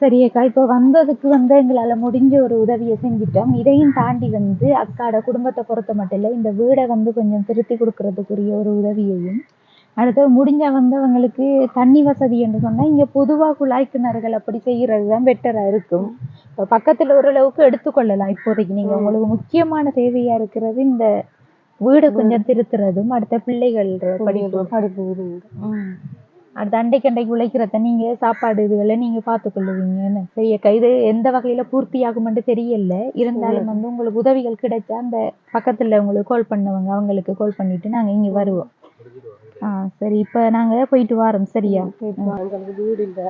சரியக்கா, இப்போ வந்ததுக்கு வந்து எங்களால் முடிஞ்ச ஒரு உதவியை செஞ்சுட்டோம். இதையும் தாண்டி வந்து அக்காட குடும்பத்தை பொறுத்த மட்டும் இல்லை, இந்த வீடை வந்து கொஞ்சம் திருத்தி கொடுக்கறதுக்குரிய ஒரு உதவியையும், அடுத்தது முடிஞ்சால் வந்து அவங்களுக்கு தண்ணி வசதி என்று சொன்னால் இங்கே பொதுவாக குழாய் கிணறுகள் அப்படி செய்கிறது தான் பெட்டராக இருக்கும். இப்போ பக்கத்தில் ஓரளவுக்கு எடுத்துக்கொள்ளலாம். இப்போதைக்கு நீங்கள் உங்களுக்கு முக்கியமான தேவையாக இருக்கிறது இந்த வீடை கொஞ்சம் திருத்துறதும், அடுத்த பிள்ளைகள் படிப்பு அடுத்த அண்டைக்கு உழைக்கிறத நீங்கள் சாப்பாடு இதுகளை நீங்கள் பார்த்துக்கொள்ளுவீங்கன்னு சரியக்கா. இது எந்த வகையில் பூர்த்தியாகுமென்று தெரியல. இருந்தாலும் வந்து உங்களுக்கு உதவிகள் கிடைச்சா அந்த பக்கத்தில் உங்களுக்கு கால் பண்ணுவாங்க, அவங்களுக்கு கால் பண்ணிட்டு நாங்கள் இங்கே வருவோம். சரி, இப்போ நாங்கள் போயிட்டு வரோம். சரியா? வீடு இல்லை,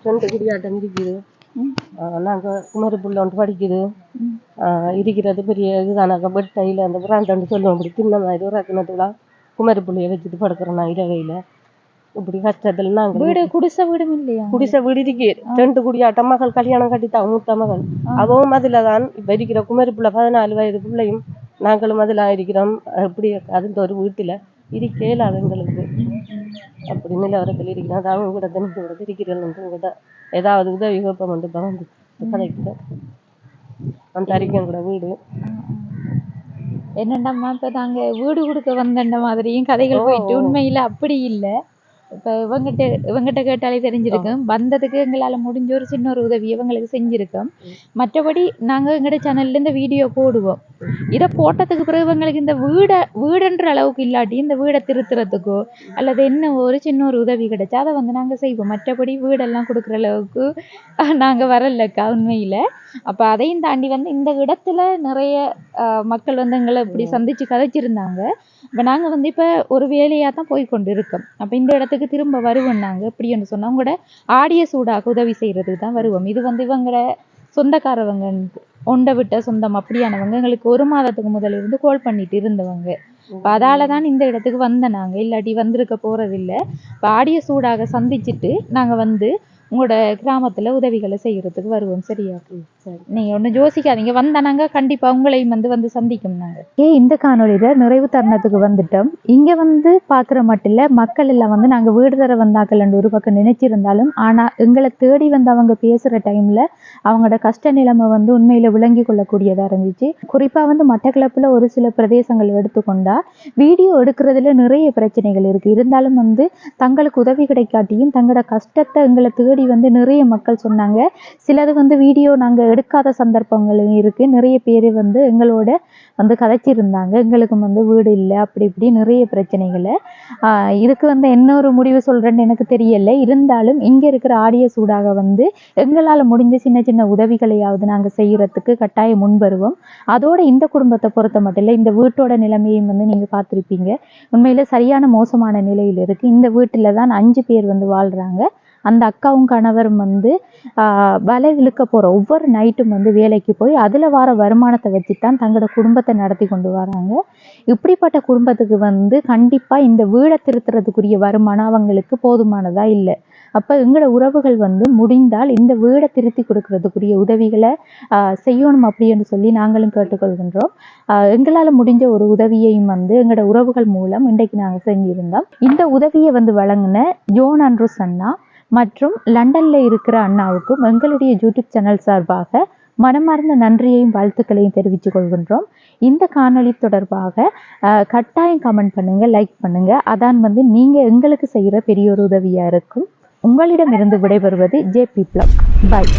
2 குடியாட்டம் இருக்குது. நாங்கள் குமரி புள்ள ஒன்று படிக்குது. இருக்கிறது பெரிய இதுதானாக்கா பெட் கையில் அந்த பிராண்டன்னு சொல்லுவோம். அப்படி சின்ன மாதிரி ஒரு ரத்தினத்துலாம் குமரி புள்ளைய வச்சுட்டு படுக்கிறோம் நான் இரவையில். இப்படி கஷ்டத்துல நாங்கள் வீடு குடிசை வீடும் இல்லையா? குடிசை வீடு இருக்கு. 2 குடியாட்டம் மகள் கல்யாணம் கட்டித்தான், மூத்த மகள். அவவும் அதில் தான் இப்போ இருக்கிற குமரி புள்ள 14 வயது பிள்ளையும் நாங்களும் அதில் இருக்கிறோம். அப்படி அது ஒரு வீட்டில் இருக்கல அதுங்களுக்கு அப்படி நிலவரத்தில் இருக்கிறோம். அது அவங்க கூட தனித்து கூட இருக்கிறது கூட ஏதாவது உதவி வைப்பம் வந்து வந்து கதைக்கிறோம். அந்த அறிக்கையும் கூட வீடு என்னண்டாம்மா இப்போ நாங்கள் வீடு கொடுக்க வந்த மாதிரியும் கதைகள் போயிட்டு உண்மையில் அப்படி இல்லை. இப்போ இவங்கிட்ட கேட்டாலே தெரிஞ்சிருக்கும். வந்ததுக்கு எங்களால் முடிஞ்ச ஒரு சின்ன ஒரு உதவி இவங்களுக்கு செஞ்சுருக்கோம். மற்றபடி நாங்கள் எங்கள்ட சேனல்ல இந்த வீடியோ போடுவோம். இதை போட்டதுக்கு பிறகு இவங்களுக்கு இந்த வீடுன்ற அளவுக்கு இல்லாட்டி இந்த வீடை திருத்துறதுக்கோ அல்லது என்ன ஒரு சின்ன ஒரு உதவி கிடைச்சா அதை வந்து நாங்கள் செய்வோம். மற்றபடி வீடெல்லாம் கொடுக்குற அளவுக்கு நாங்கள் வரலக்கா உண்மையில். அப்போ அதையும் தாண்டி வந்து இந்த இடத்துல நிறைய மக்கள் வந்து எங்களை இப்படி சந்திச்சு கதைச்சிருந்தாங்க. இப்போ நாங்கள் வந்து இப்போ ஒரு வேலையாக தான் போய் கொண்டு இருக்கோம். அப்போ இந்த இடத்துக்கு திரும்ப வருவோம். நாங்கள் எப்படின்னு சொன்னால் உங்களோட ஆடிய சூடாக உதவி செய்கிறதுக்கு தான் வருவோம். இது வந்து இவங்கள சொந்தக்காரவங்க ஒண்டை விட்ட சொந்தம் அப்படியானவங்க எங்களுக்கு 1 மாதத்துக்கு முதல்ல இருந்து கால் பண்ணிட்டு இருந்தவங்க. இப்போ அதால தான் இந்த இடத்துக்கு வந்த நாங்கள், இல்லாட்டி வந்திருக்க போகிறதில்லை. இப்போ ஆடிய சூடாக சந்திச்சுட்டு நாங்கள் வந்து உங்களோட கிராமத்தில் உதவிகளை செய்கிறதுக்கு வருவோம். சரியா? சரி, நீங்கள் ஒன்றும் யோசிக்காதீங்க. வந்தா நாங்கள் கண்டிப்பாக உங்களையும் வந்து சந்திக்கும். நாங்கள் இந்த காணொலியில் நிறைவு தருணத்துக்கு வந்துட்டோம். இங்கே வந்து பார்க்குற மட்டும் இல்லை, மக்கள் எல்லாம் வந்து நாங்கள் வீடு தர வந்தாக்கலன்னு ஒரு பக்கம் நினைச்சிருந்தாலும் ஆனால் எங்களை தேடி வந்து அவங்க பேசுகிற டைமில் அவங்களோட கஷ்ட நிலைமை வந்து உண்மையில் விளங்கி கொள்ளக்கூடியதாக இருந்துச்சு. குறிப்பாக வந்து மட்டக்களப்பில் ஒரு சில பிரதேசங்கள் எடுத்துக்கொண்டா வீடியோ எடுக்கிறதுல நிறைய பிரச்சனைகள் இருக்குது. இருந்தாலும் வந்து தங்களுக்கு உதவி கிடைக்காட்டியும் தங்களோட கஷ்டத்தை எங்களை தேடி வந்து நிறைய மக்கள் சொன்னாங்க. சிலது வந்து வீடியோ நாங்கள் எடுக்காத சந்தர்ப்பங்களும் இருக்குது. நிறைய பேர் வந்து எங்களோட வந்து கதைச்சிருந்தாங்க. எங்களுக்கும் வந்து வீடு இல்லை அப்படி இப்படி நிறைய பிரச்சனைகளை. இதுக்கு வந்து என்ன ஒரு முடிவு சொல்கிறேன்னு எனக்கு தெரியலை. இருந்தாலும் இங்கே இருக்கிற ஆடிய சூடாக வந்து எங்களால் முடிஞ்ச சின்ன சின்ன உதவிகளையாவது நாங்கள் செய்கிறதுக்கு கட்டாயம் முன்வருவோம். அதோட இந்த குடும்பத்தை பொறுத்த மட்டும் இல்லை, இந்த வீட்டோட நிலைமையும் வந்து நீங்கள் பார்த்துருப்பீங்க. உண்மையில் சரியான மோசமான நிலையில் இருக்குது. இந்த வீட்டில் தான் 5 பேர் வந்து வாழ்கிறாங்க. அந்த அக்காவும் கணவரும் வந்து வலை இழுக்க போகிற ஒவ்வொரு நைட்டும் வந்து வேலைக்கு போய் அதில் வர வருமானத்தை வச்சு தான் தங்களோட குடும்பத்தை நடத்தி கொண்டு வராங்க. இப்படிப்பட்ட குடும்பத்துக்கு வந்து கண்டிப்பாக இந்த வீடை திருத்துறதுக்குரிய வருமானம் அவங்களுக்கு போதுமானதாக இல்லை. அப்போ எங்களோட உறவுகள் வந்து முடிந்தால் இந்த வீடை திருத்தி கொடுக்கறதுக்குரிய உதவிகளை செய்யணும் அப்படின்னு சொல்லி நாங்களும் கேட்டுக்கொள்கின்றோம். எங்களால் முடிஞ்ச ஒரு உதவியையும் வந்து எங்களோட உறவுகள் மூலம் இன்றைக்கு நாங்கள் செஞ்சிருந்தோம். இந்த உதவியை வந்து வழங்கின ஜோன் ஆண்ட்ரூஸ் அண்ணா மற்றும் லண்டன்ல இருக்கிற அண்ணாவுக்கும் எங்களுடைய யூடியூப் சேனல் சார்பாக மனமார்ந்த நன்றியையும் வாழ்த்துக்களையும் தெரிவித்துக் கொள்கின்றோம். இந்த காணொளி தொடர்பாக கட்டாயம் கமெண்ட் பண்ணுங்க, லைக் பண்ணுங்க. அதான் வந்து நீங்க எங்களுக்கு செய்கிற பெரிய ஒரு உதவியா இருக்கும். உங்களிடமிருந்து விடைபெறுவது JP Vlog. பாய்.